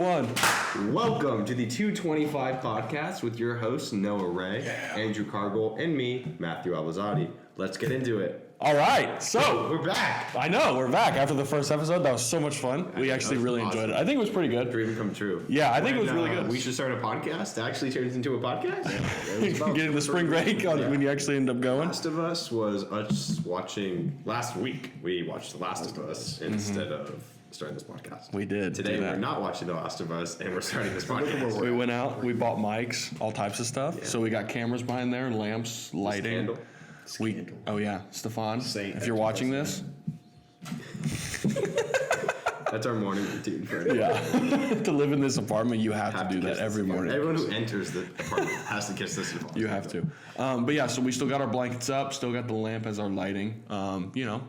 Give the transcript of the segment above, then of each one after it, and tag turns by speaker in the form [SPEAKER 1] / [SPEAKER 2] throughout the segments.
[SPEAKER 1] one.
[SPEAKER 2] Welcome to the 225 podcast with your hosts Noah Ray, Andrew Cargill, and me, Matthew Alvazadi. Let's get into it.
[SPEAKER 1] All right, so
[SPEAKER 2] We're back.
[SPEAKER 1] I know we're back after the first episode. That was so much fun. We actually really enjoyed it. I think it was pretty good.
[SPEAKER 2] Dream come true.
[SPEAKER 1] Yeah, I think it was really good.
[SPEAKER 2] We should start a podcast. It actually turns into a podcast.
[SPEAKER 1] Getting the spring break on when you actually end up going.
[SPEAKER 2] Last of Us was us watching last week. We watched The Last of Us instead of starting this podcast.
[SPEAKER 1] We did.
[SPEAKER 2] Today
[SPEAKER 1] do
[SPEAKER 2] we're
[SPEAKER 1] that.
[SPEAKER 2] not watching The Last of Us, and we're starting this podcast.
[SPEAKER 1] We went out. We bought mics, all types of stuff. So we got cameras behind there, lamps, lighting.
[SPEAKER 2] Scandal.
[SPEAKER 1] Oh yeah, Stefan.
[SPEAKER 3] Saint
[SPEAKER 1] If you're watching this,
[SPEAKER 2] That's our morning routine for it.
[SPEAKER 1] yeah, to live in this apartment, you have to do
[SPEAKER 2] kiss
[SPEAKER 1] that every
[SPEAKER 2] this
[SPEAKER 1] morning.
[SPEAKER 2] Everyone who enters the apartment has to kiss this apartment.
[SPEAKER 1] You have to. But yeah, so we still got our blankets up, still got the lamp as our lighting.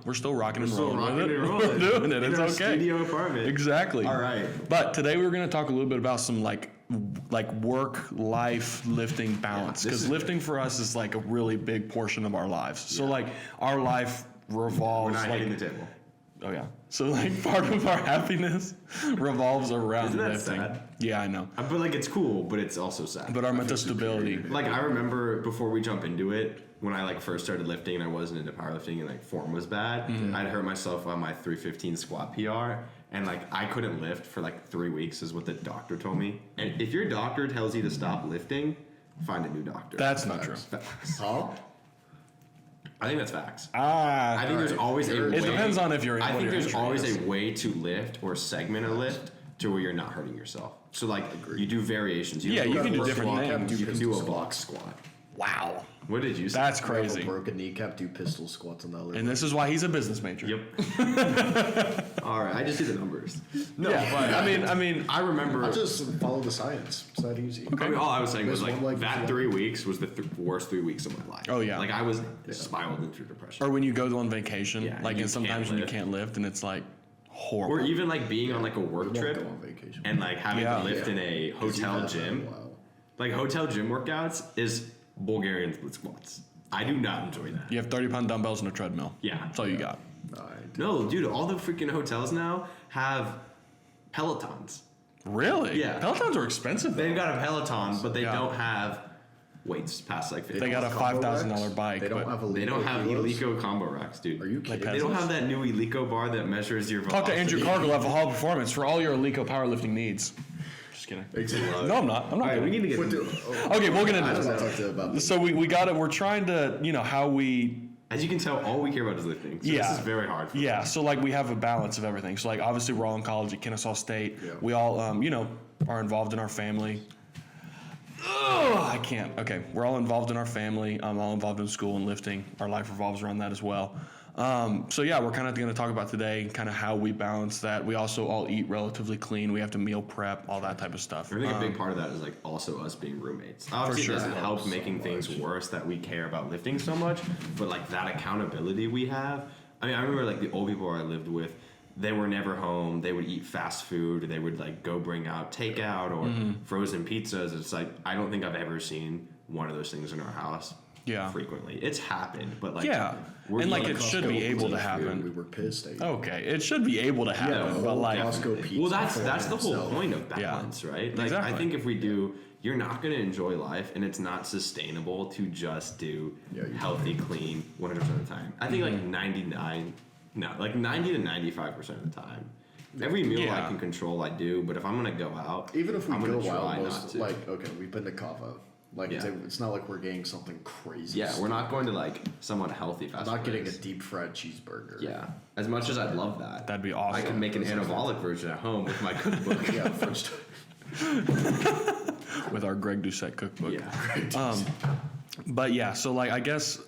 [SPEAKER 1] We're still rocking and rolling
[SPEAKER 2] rocking
[SPEAKER 1] with it.
[SPEAKER 2] and rolling.
[SPEAKER 1] We're doing it.
[SPEAKER 2] In
[SPEAKER 1] It's
[SPEAKER 2] our
[SPEAKER 1] okay.
[SPEAKER 2] studio apartment.
[SPEAKER 1] Exactly.
[SPEAKER 2] All right.
[SPEAKER 1] But today we're going to talk a little bit about some like work-life lifting balance,
[SPEAKER 2] this
[SPEAKER 1] because
[SPEAKER 2] is
[SPEAKER 1] lifting for us is like a really big portion of our lives. So like our life
[SPEAKER 2] We're
[SPEAKER 1] revolves
[SPEAKER 2] not
[SPEAKER 1] like
[SPEAKER 2] hitting the table.
[SPEAKER 1] oh yeah. So like part of our happiness revolves around
[SPEAKER 2] Isn't that
[SPEAKER 1] lifting.
[SPEAKER 2] sad?
[SPEAKER 1] Yeah, I know.
[SPEAKER 2] But like it's cool, but it's also sad.
[SPEAKER 1] But our mental stability.
[SPEAKER 2] Like I remember before we jump into it, when I like first started lifting and I wasn't into powerlifting and like form was bad, I'd hurt myself on my 315 squat PR. And like I couldn't lift for like 3 weeks is what the doctor told me. And if your doctor tells you to stop lifting, find a new doctor.
[SPEAKER 1] That's not true.
[SPEAKER 2] Facts.
[SPEAKER 3] Huh?
[SPEAKER 2] I think that's facts.
[SPEAKER 1] Ah,
[SPEAKER 2] I think there's always a way.
[SPEAKER 1] it depends on if you're.
[SPEAKER 2] I
[SPEAKER 1] what
[SPEAKER 2] think
[SPEAKER 1] your
[SPEAKER 2] there's
[SPEAKER 1] injury
[SPEAKER 2] always
[SPEAKER 1] is.
[SPEAKER 2] a way to lift or segment a lift to where you're not hurting yourself. So like you do variations.
[SPEAKER 1] Yeah, you can do
[SPEAKER 3] First
[SPEAKER 1] different
[SPEAKER 3] squat,
[SPEAKER 1] things.
[SPEAKER 2] You can do a
[SPEAKER 3] pistol
[SPEAKER 2] box squat.
[SPEAKER 1] Wow,
[SPEAKER 2] What did you say?
[SPEAKER 1] that's
[SPEAKER 3] Have
[SPEAKER 1] crazy.
[SPEAKER 3] a broken kneecap, do pistol squats on that leg.
[SPEAKER 1] And this is why he's a business major.
[SPEAKER 2] Yep. All right, I just do the numbers. No,
[SPEAKER 1] Yeah,
[SPEAKER 2] but
[SPEAKER 1] I mean,
[SPEAKER 2] I remember.
[SPEAKER 3] I just follow the science. It's that easy.
[SPEAKER 2] I mean, all I was saying was
[SPEAKER 3] Miss
[SPEAKER 2] like
[SPEAKER 3] one leg
[SPEAKER 2] that
[SPEAKER 3] before.
[SPEAKER 2] 3 weeks was the worst 3 weeks of my life.
[SPEAKER 1] Oh, yeah.
[SPEAKER 2] Like I was spiraled into depression.
[SPEAKER 1] or when you go on vacation,
[SPEAKER 2] Yeah,
[SPEAKER 1] like
[SPEAKER 2] you
[SPEAKER 1] and sometimes
[SPEAKER 2] can't
[SPEAKER 1] when you
[SPEAKER 2] lift.
[SPEAKER 1] can't lift, and it's like horrible.
[SPEAKER 2] Or even like being on like a work
[SPEAKER 3] Won't
[SPEAKER 2] trip
[SPEAKER 3] go on vacation.
[SPEAKER 2] and like having
[SPEAKER 1] Yeah.
[SPEAKER 2] to lift in a hotel gym.
[SPEAKER 3] Wow.
[SPEAKER 2] Like hotel gym workouts is Bulgarian split squats. I do not enjoy that.
[SPEAKER 1] You have 30-pound dumbbells and a treadmill.
[SPEAKER 2] Yeah.
[SPEAKER 1] That's all you got.
[SPEAKER 2] No, dude, all the freaking hotels now have Pelotons.
[SPEAKER 1] Really?
[SPEAKER 2] Yeah.
[SPEAKER 1] Pelotons are expensive.
[SPEAKER 2] They've got a Peloton, but they
[SPEAKER 1] Yeah.
[SPEAKER 2] don't have weights past like 50.
[SPEAKER 1] They got a
[SPEAKER 3] Combo
[SPEAKER 1] $5,000
[SPEAKER 3] racks?
[SPEAKER 1] bike.
[SPEAKER 3] They don't
[SPEAKER 1] but
[SPEAKER 3] have a
[SPEAKER 2] They don't have Eleiko combo racks, dude.
[SPEAKER 3] Are you kidding?
[SPEAKER 1] Like
[SPEAKER 2] They don't have that new Eleiko bar that measures your
[SPEAKER 1] Talk to
[SPEAKER 2] velocity.
[SPEAKER 1] Andrew Cargill at Hall Performance for all your Eleiko powerlifting needs. Just kidding. No, I'm not. I'm not.
[SPEAKER 2] All right, we
[SPEAKER 1] kidding.
[SPEAKER 2] need to
[SPEAKER 3] What
[SPEAKER 2] get.
[SPEAKER 3] do-
[SPEAKER 1] Okay, we'll get
[SPEAKER 3] I
[SPEAKER 1] into
[SPEAKER 3] don't
[SPEAKER 1] this.
[SPEAKER 3] want to talk to them about this.
[SPEAKER 1] So we got it. We're trying to, how we.
[SPEAKER 2] As you can tell, all we care about is lifting. So
[SPEAKER 1] Yeah.
[SPEAKER 2] This is very hard. For
[SPEAKER 1] Yeah, so like we have a balance of everything. So like obviously we're all in college at Kennesaw State.
[SPEAKER 3] Yeah.
[SPEAKER 1] We all are involved in our family. I can't. Okay, we're all involved in our family. I'm all involved in school and lifting. Our life revolves around that as well. So yeah, we're kind of going to talk about today kind of how we balance that. We also all eat relatively clean. We have to meal prep, all that type of stuff.
[SPEAKER 2] I think a big part of that is like also us being roommates. Obviously,
[SPEAKER 1] sure.
[SPEAKER 2] it doesn't help
[SPEAKER 3] Helps so
[SPEAKER 2] making things
[SPEAKER 3] much.
[SPEAKER 2] worse that we care about lifting so much, but like that accountability we have. I mean, I remember like the old people I lived with, they were never home. They would eat fast food. They would like go bring out takeout or frozen pizzas. It's like I don't think I've ever seen one of those things in our house.
[SPEAKER 1] Yeah.
[SPEAKER 2] Frequently, it's happened, but like
[SPEAKER 1] Yeah,
[SPEAKER 2] we're
[SPEAKER 1] and like
[SPEAKER 2] like
[SPEAKER 1] it should be able to happen.
[SPEAKER 3] We were pissed. At you.
[SPEAKER 1] Okay, it should be able to happen,
[SPEAKER 3] Yeah,
[SPEAKER 1] but like
[SPEAKER 3] Costco pizza.
[SPEAKER 2] Well, that's the whole
[SPEAKER 3] itself.
[SPEAKER 2] point of balance, right? Like
[SPEAKER 1] Exactly.
[SPEAKER 2] I think if we do, you're not going to enjoy life, and it's not sustainable to just do
[SPEAKER 3] Yeah, you
[SPEAKER 2] healthy, clean 100% of the time. I think like 90 to 95% of the time. Every meal
[SPEAKER 1] Yeah.
[SPEAKER 2] I can control, I do. But if I'm gonna go out,
[SPEAKER 3] Even if we
[SPEAKER 2] I'm
[SPEAKER 3] go
[SPEAKER 2] gonna try
[SPEAKER 3] wild,
[SPEAKER 2] not
[SPEAKER 3] most
[SPEAKER 2] to.
[SPEAKER 3] like okay, we've been to Kava. Like
[SPEAKER 2] Yeah.
[SPEAKER 3] it's not like we're getting something crazy.
[SPEAKER 2] Yeah, we're not going to like somewhat healthy fast
[SPEAKER 3] I'm not
[SPEAKER 2] food
[SPEAKER 3] getting a
[SPEAKER 2] place.
[SPEAKER 3] deep fried cheeseburger.
[SPEAKER 2] Yeah, as much as I'd love that,
[SPEAKER 1] That'd be
[SPEAKER 2] I
[SPEAKER 1] awesome.
[SPEAKER 2] could make an anabolic version at home with my cookbook.
[SPEAKER 3] Yeah, French toast.
[SPEAKER 1] with our Greg Doucette cookbook.
[SPEAKER 2] Yeah.
[SPEAKER 1] But yeah, so like I guess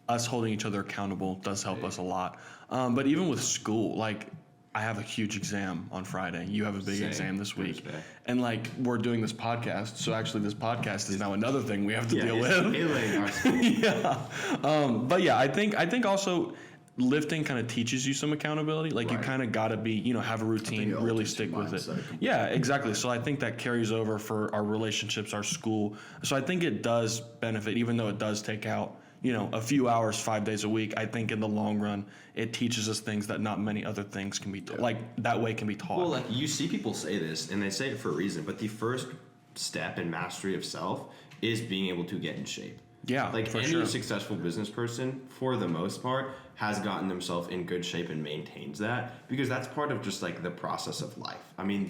[SPEAKER 1] us holding each other accountable does help us a lot. But even with school, like I have a huge exam on Friday. You have a big
[SPEAKER 2] Same.
[SPEAKER 1] exam this week.
[SPEAKER 2] Thursday.
[SPEAKER 1] And like we're doing this podcast, so actually this podcast is now another thing we have to
[SPEAKER 2] Yeah,
[SPEAKER 1] deal
[SPEAKER 2] it's
[SPEAKER 1] with.
[SPEAKER 2] failing our school.
[SPEAKER 1] Yeah. But yeah, I think also lifting kind of teaches you some accountability. Like you
[SPEAKER 2] Right.
[SPEAKER 1] kind of got to be, have a routine,
[SPEAKER 3] it
[SPEAKER 1] really
[SPEAKER 3] alters
[SPEAKER 1] stick
[SPEAKER 3] your
[SPEAKER 1] with it.
[SPEAKER 3] mindset completely.
[SPEAKER 1] Yeah, exactly. So I think that carries over for our relationships, our school. So I think it does benefit, even though it does take out, a few hours, 5 days a week, I think in the long run, it teaches us things that not many other things can be like that way can be taught.
[SPEAKER 2] Well, like you see people say this, and they say it for a reason. But the first step in mastery of self is being able to get in shape.
[SPEAKER 1] Yeah,
[SPEAKER 2] like
[SPEAKER 1] for
[SPEAKER 2] any
[SPEAKER 1] sure.
[SPEAKER 2] successful business person, for the most part, has gotten themselves in good shape and maintains that because that's part of just like the process of life. I mean,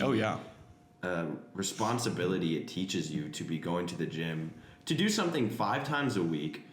[SPEAKER 2] responsibility it teaches you to be going to the gym to do something 5 times a week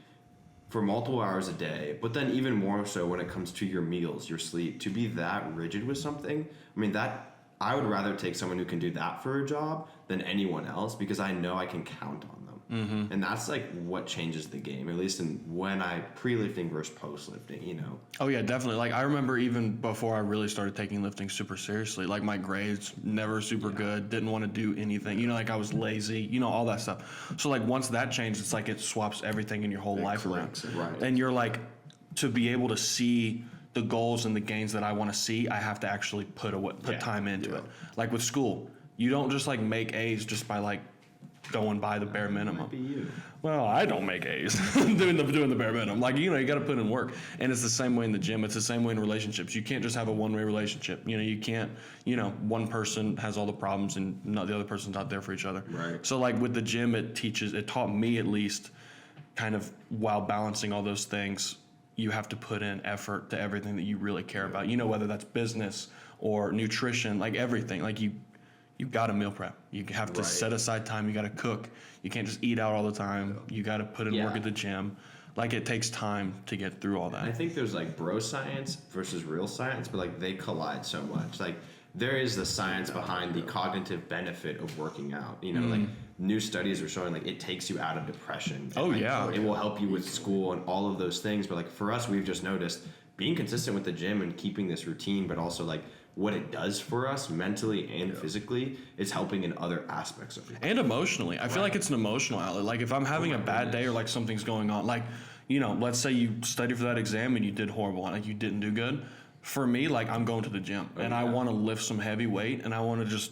[SPEAKER 2] for multiple hours a day, but then even more so when it comes to your meals, your sleep, to be that rigid with something. I mean, that I would rather take someone who can do that for a job than anyone else because I know I can count on them. Mm-hmm. And that's like what changes the game, at least in when I pre-lifting versus post-lifting,
[SPEAKER 1] Oh yeah, definitely. Like I remember even before I really started taking lifting super seriously, like my grades never super good, didn't want to do anything, like I was lazy, all that stuff. So like once that changed, it's like it swaps everything in your whole life around.
[SPEAKER 2] Right.
[SPEAKER 1] And you're like, to be able to see the goals and the gains that I want to see, I have to actually put time into it. Like with school, you don't just like make A's just by like going by the bare minimum.
[SPEAKER 2] Might be you.
[SPEAKER 1] Well, I don't make A's doing the bare minimum. Like, you got to put in work. And it's the same way in the gym. It's the same way in relationships. You can't just have a one-way relationship. You can't, one person has all the problems and not the other person's not there for each other.
[SPEAKER 2] Right.
[SPEAKER 1] So like with the gym, it taught me at least kind of while balancing all those things, you have to put in effort to everything that you really care about. Whether that's business or nutrition, like everything. Like you got to meal prep. You have to set aside time. You got to cook. You can't just eat out all the time. You got to put in work at the gym. Like it takes time to get through all that.
[SPEAKER 2] I think there's like bro science versus real science, but like they collide so much. Like there is the science behind the cognitive benefit of working out. Like new studies are showing like it takes you out of depression.
[SPEAKER 1] Oh,
[SPEAKER 2] like,
[SPEAKER 1] yeah.
[SPEAKER 2] It will help you with school and all of those things. But like for us, we've just noticed being consistent with the gym and keeping this routine, but also like what it does for us mentally and physically is helping in other aspects of it.
[SPEAKER 1] And emotionally. I feel like it's an emotional outlet. Like if I'm having a bad day or like something's going on, like, let's say you studied for that exam and you did horrible and like you didn't do good. For me, like I'm going to the gym and I want to lift some heavy weight and I want to just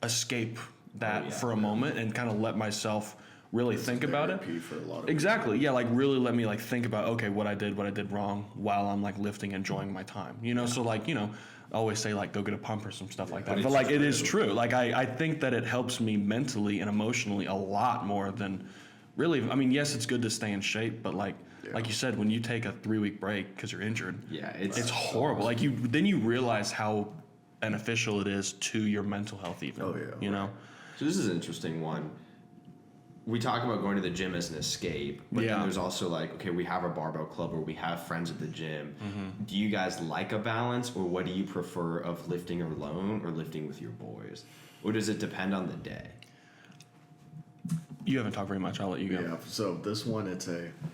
[SPEAKER 1] escape that for a moment and kind of let myself really think about it.
[SPEAKER 3] For a lot of
[SPEAKER 1] Exactly. Yeah, like really let me like think about okay, what I did wrong while I'm like lifting, enjoying my time. So like, I always say like go get a pump or some stuff like that. But like it is true. Like I think that it helps me mentally and emotionally a lot more than really. I mean, yes, it's good to stay in shape, but like you said, when you take a 3-week break because you're injured, it's horrible. Like then you realize how beneficial it is to your mental health even.
[SPEAKER 3] Oh yeah.
[SPEAKER 2] So this is an interesting one. We talk about going to the gym as an escape, but then there's also like, okay, we have a barbell club or we have friends at the gym. Mm-hmm. Do you guys like a balance, or what do you prefer of lifting alone or lifting with your boys? Or does it depend on the day?
[SPEAKER 1] You haven't talked very much. I'll let you go.
[SPEAKER 3] Yeah, so this one,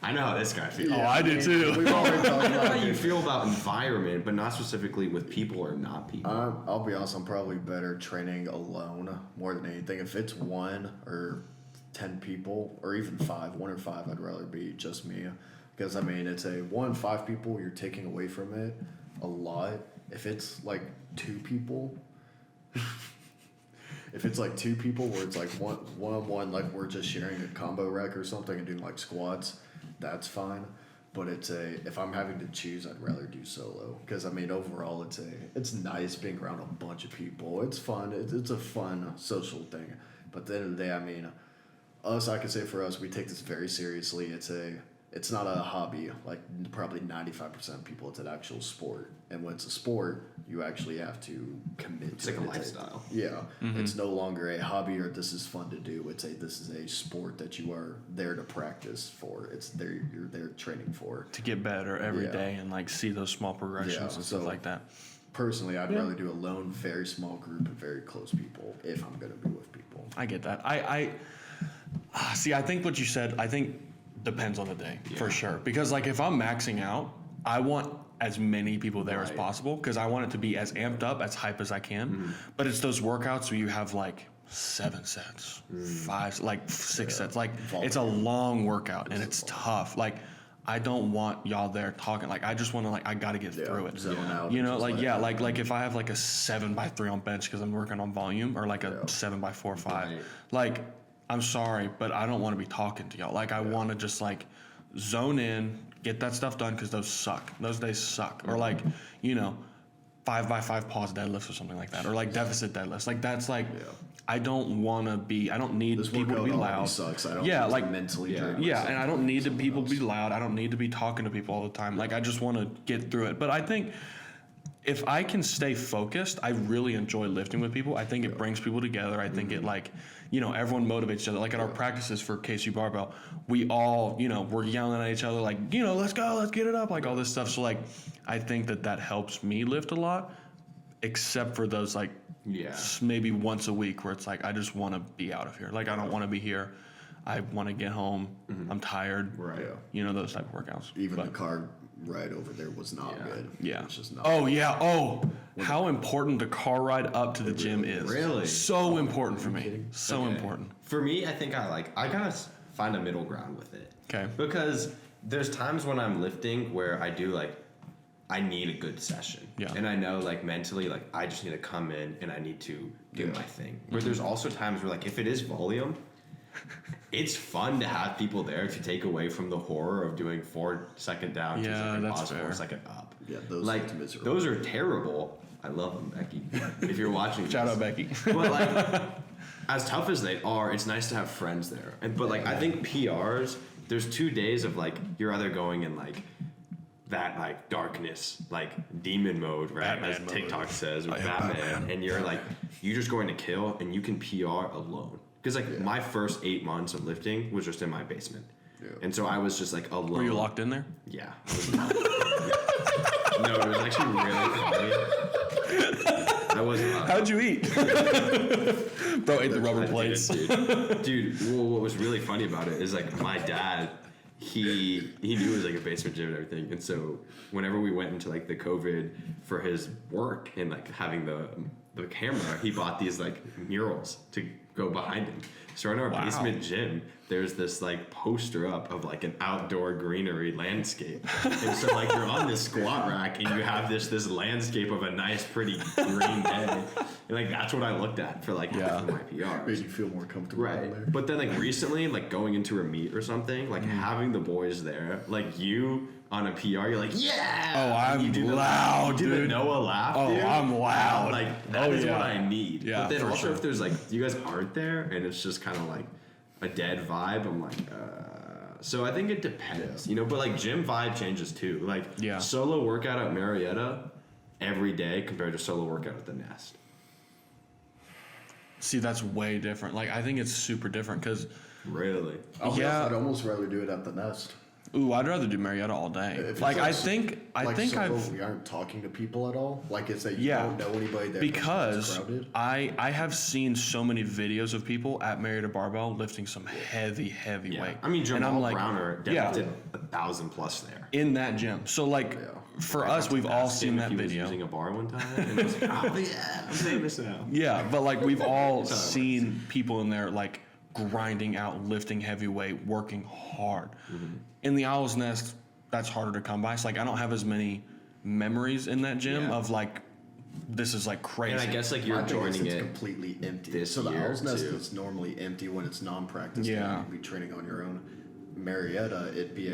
[SPEAKER 2] I know how this guy feels.
[SPEAKER 1] Oh, I do too.
[SPEAKER 3] We've already talked
[SPEAKER 2] I know
[SPEAKER 3] about
[SPEAKER 2] how you
[SPEAKER 3] it.
[SPEAKER 2] feel about environment, but not specifically with people or not people.
[SPEAKER 3] I'll be honest, I'm probably better training alone more than anything. If it's 1 or 10 people, or even 5, 1 or 5, I'd rather be just me. Because, I mean, it's 5 people, you're taking away from it a lot. If it's like 2 people... If it's like 2 people where it's like one-on-one, like we're just sharing a combo rack or something and doing like squats, that's fine. But if I'm having to choose, I'd rather do solo. Because I mean, overall, it's nice being around a bunch of people. It's fun. It's a fun social thing. But at the end of the day, I mean, I could say for us, we take this very seriously. It's not a hobby like probably 95% of people. It's an actual sport, and when it's a sport, you actually have to commit.
[SPEAKER 2] It's
[SPEAKER 3] to
[SPEAKER 2] like
[SPEAKER 3] it.
[SPEAKER 2] a lifestyle.
[SPEAKER 3] It's no longer a hobby or this is fun to do. This is a sport that you are there to practice for. You're there training for
[SPEAKER 1] To get better every day and like see those small progressions and stuff like that.
[SPEAKER 3] Personally, I'd rather do a lone, very small group of very close people if I'm going to be with people.
[SPEAKER 1] I get that. I see. I think what you said, depends on the day for sure. Because like if I'm maxing out, I want as many people there as possible because I want it to be as amped up, as hype as I can. Mm-hmm. But it's those workouts where you have like 7 sets, 5, like 6 sets. Like it's a long workout and it's tough. Like I don't want y'all there talking. Like I just want to I got to get through it.
[SPEAKER 3] Zone out.
[SPEAKER 1] Like if I have like a 7x3 on bench because I'm working on volume, or like a 7x4 or 5, like I'm sorry, but I don't want to be talking to y'all. Like I want to just like zone in, get that stuff done because those suck. Those days suck. Or like, 5x5 pause deadlifts or something like that, or like deficit deadlifts. Like that's like, I don't need
[SPEAKER 3] This
[SPEAKER 1] people to be
[SPEAKER 3] workout already
[SPEAKER 1] loud.
[SPEAKER 3] sucks. I don't
[SPEAKER 1] Yeah,
[SPEAKER 3] need to
[SPEAKER 1] like
[SPEAKER 3] mentally
[SPEAKER 2] yeah.
[SPEAKER 3] drain
[SPEAKER 1] yeah,
[SPEAKER 3] myself
[SPEAKER 1] and I don't need to
[SPEAKER 3] something
[SPEAKER 1] people
[SPEAKER 3] else.
[SPEAKER 1] be loud. I don't need to be talking to people all the time. Like I just want to get through it. But I think if I can stay focused, I really enjoy lifting with people. I think it brings people together. I think it like, everyone motivates each other. Like at our practices for KC Barbell, we all, we're yelling at each other like, let's go, let's get it up, like all this stuff. So like, I think that helps me lift a lot, except for those like maybe once a week where it's like, I just want to be out of here. Like I don't want to be here. I want to get home. I'm tired.
[SPEAKER 2] Right.
[SPEAKER 1] Those type of workouts.
[SPEAKER 3] Even
[SPEAKER 1] But-
[SPEAKER 3] the car ride over there was not good.
[SPEAKER 1] Yeah.
[SPEAKER 3] It's just not.
[SPEAKER 1] Oh yeah. Oh, how important the car ride up to the gym is.
[SPEAKER 2] Really?
[SPEAKER 1] So important for me. So
[SPEAKER 2] Okay.
[SPEAKER 1] important.
[SPEAKER 2] For me, I think I gotta find a middle ground with it.
[SPEAKER 1] Okay.
[SPEAKER 2] Because there's times when I'm lifting where I do I need a good session.
[SPEAKER 1] Yeah.
[SPEAKER 2] And I know mentally I just need to come in and I need to do my thing. But there's also times where if it is volume, it's fun to have people there to take away from the horror of doing 4 second down, 2
[SPEAKER 1] Yeah,
[SPEAKER 2] second
[SPEAKER 1] that's
[SPEAKER 2] pause,
[SPEAKER 1] fair.
[SPEAKER 2] 4 second up.
[SPEAKER 3] Yeah, those are miserable.
[SPEAKER 2] those are terrible. I love them, Becky. If you're watching,
[SPEAKER 1] Shout
[SPEAKER 2] this.
[SPEAKER 1] out Becky.
[SPEAKER 2] But as tough as they are, it's nice to have friends there. But I think PRs, there's 2 days of you're either going in that darkness, demon mode, right?
[SPEAKER 1] Batman
[SPEAKER 2] as
[SPEAKER 1] mode.
[SPEAKER 2] TikTok says, or
[SPEAKER 1] I am
[SPEAKER 2] Batman,
[SPEAKER 1] Batman.
[SPEAKER 2] and you're just going to kill, and you can PR alone. Because my first 8 months of lifting was just in my basement, and so I was just alone.
[SPEAKER 1] Were you locked in there?
[SPEAKER 2] Yeah. No, it was actually really funny. I wasn't.
[SPEAKER 1] How'd you eat? Bro ate the rubber
[SPEAKER 2] I did,
[SPEAKER 1] plates.
[SPEAKER 2] dude. Well, what was really funny about it is my dad, he knew it was a basement gym and everything, and so whenever we went into the COVID for his work and having the camera, he bought these murals to go behind him. So in our
[SPEAKER 1] Wow.
[SPEAKER 2] basement gym, there's this poster up of an outdoor greenery landscape, and so you're on this squat rack and you have this landscape of a nice pretty green day, and that's what I looked at for half of my PRs.
[SPEAKER 3] Made you feel more comfortable down
[SPEAKER 2] Right.
[SPEAKER 3] there.
[SPEAKER 2] But then recently, going into a meet or something, having the boys there, you on a PR, you're yeah.
[SPEAKER 1] Oh, I'm
[SPEAKER 2] you do
[SPEAKER 1] loud,
[SPEAKER 2] you do the
[SPEAKER 1] dude.
[SPEAKER 2] Noah laugh.
[SPEAKER 1] Oh,
[SPEAKER 2] dude.
[SPEAKER 1] I'm loud.
[SPEAKER 2] That
[SPEAKER 1] Oh,
[SPEAKER 2] is
[SPEAKER 1] yeah.
[SPEAKER 2] what I need.
[SPEAKER 1] Yeah,
[SPEAKER 2] But then
[SPEAKER 1] for
[SPEAKER 2] also
[SPEAKER 1] sure.
[SPEAKER 2] if there's you guys aren't there and it's just kind of a dead vibe, I'm so I think it depends, but gym vibe changes too.
[SPEAKER 1] Yeah.
[SPEAKER 2] Solo workout at Marietta every day compared to solo workout at the Nest.
[SPEAKER 1] See, that's way different. I think it's super different because,
[SPEAKER 2] Really?
[SPEAKER 3] I'd almost rather do it at the Nest.
[SPEAKER 1] I'd rather do Marietta all day.
[SPEAKER 3] If it's
[SPEAKER 1] I think
[SPEAKER 3] solo,
[SPEAKER 1] I've.
[SPEAKER 3] we aren't talking to people at all. It's that you
[SPEAKER 1] Yeah,
[SPEAKER 3] don't know anybody there
[SPEAKER 1] because
[SPEAKER 3] it's crowded.
[SPEAKER 1] I have seen so many videos of people at Marietta Barbell lifting some heavy
[SPEAKER 2] Yeah.
[SPEAKER 1] weight.
[SPEAKER 2] I mean,
[SPEAKER 1] And I'm
[SPEAKER 2] Jamal Browner
[SPEAKER 1] yeah,
[SPEAKER 2] deadlifted 1,000 plus there.
[SPEAKER 1] in that gym. So for us, we've all
[SPEAKER 2] Asked him
[SPEAKER 1] seen
[SPEAKER 2] if
[SPEAKER 1] that
[SPEAKER 2] he was
[SPEAKER 1] video.
[SPEAKER 2] using a bar one time, and I was oh yeah, I'm famous now.
[SPEAKER 1] Yeah, but we've all
[SPEAKER 2] It's how it
[SPEAKER 1] seen people in there grinding out, lifting heavy weight, working hard.
[SPEAKER 2] Mm-hmm.
[SPEAKER 1] In the Owl's Nest, that's harder to come by. So I don't have as many memories in that gym
[SPEAKER 2] Yeah.
[SPEAKER 1] of this is crazy.
[SPEAKER 2] And I guess you're
[SPEAKER 3] My thing is
[SPEAKER 2] joining
[SPEAKER 3] it's
[SPEAKER 2] it.
[SPEAKER 3] completely empty.
[SPEAKER 2] this
[SPEAKER 3] So the
[SPEAKER 2] year,
[SPEAKER 3] Owl's Nest
[SPEAKER 2] too.
[SPEAKER 3] is normally empty when it's non-practice.
[SPEAKER 1] Yeah.
[SPEAKER 3] You'd be training on your own. Marietta, it'd be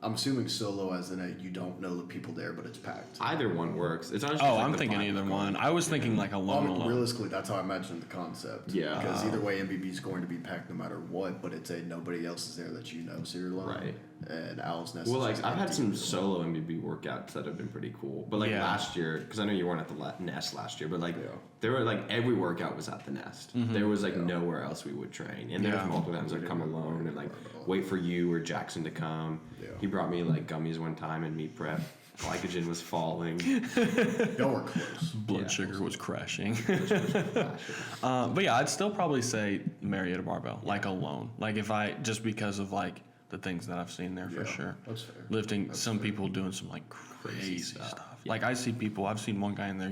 [SPEAKER 3] I'm assuming solo as in you don't know the people there, but it's packed.
[SPEAKER 2] Either one works. It's honestly
[SPEAKER 1] I'm thinking either one. I was thinking alone.
[SPEAKER 3] Realistically, that's how I imagined the concept.
[SPEAKER 2] Yeah.
[SPEAKER 3] Because either way, MBB is going to be packed no matter what, but it's nobody else is there that you know, so you're alone.
[SPEAKER 2] Right.
[SPEAKER 3] And Owl's Nest
[SPEAKER 2] Well,
[SPEAKER 3] is just
[SPEAKER 2] I've had
[SPEAKER 3] empty
[SPEAKER 2] some
[SPEAKER 3] either way.
[SPEAKER 2] solo MBB workouts that have been pretty cool. But
[SPEAKER 1] Yeah.
[SPEAKER 2] last year, because I know you weren't at the Nest last year, but
[SPEAKER 3] Yeah.
[SPEAKER 2] there were every workout was at the Nest. There was nowhere else we would train, and there was
[SPEAKER 1] Yeah.
[SPEAKER 2] multiple times I'd come alone and wait for you or Jackson to come.
[SPEAKER 3] Yeah.
[SPEAKER 2] He brought me gummies one time and meat prep. Glycogen was falling.
[SPEAKER 3] Y'all were close.
[SPEAKER 1] Blood
[SPEAKER 2] Yeah.
[SPEAKER 1] sugar was crashing.
[SPEAKER 2] Flashing.
[SPEAKER 1] But yeah, I'd still probably say Marietta Barbell, alone. If I, just because of the things that I've seen there for
[SPEAKER 3] Yeah,
[SPEAKER 1] sure.
[SPEAKER 3] that's fair.
[SPEAKER 1] Lifting, some people doing some crazy stuff. I see people, I've seen one guy in there,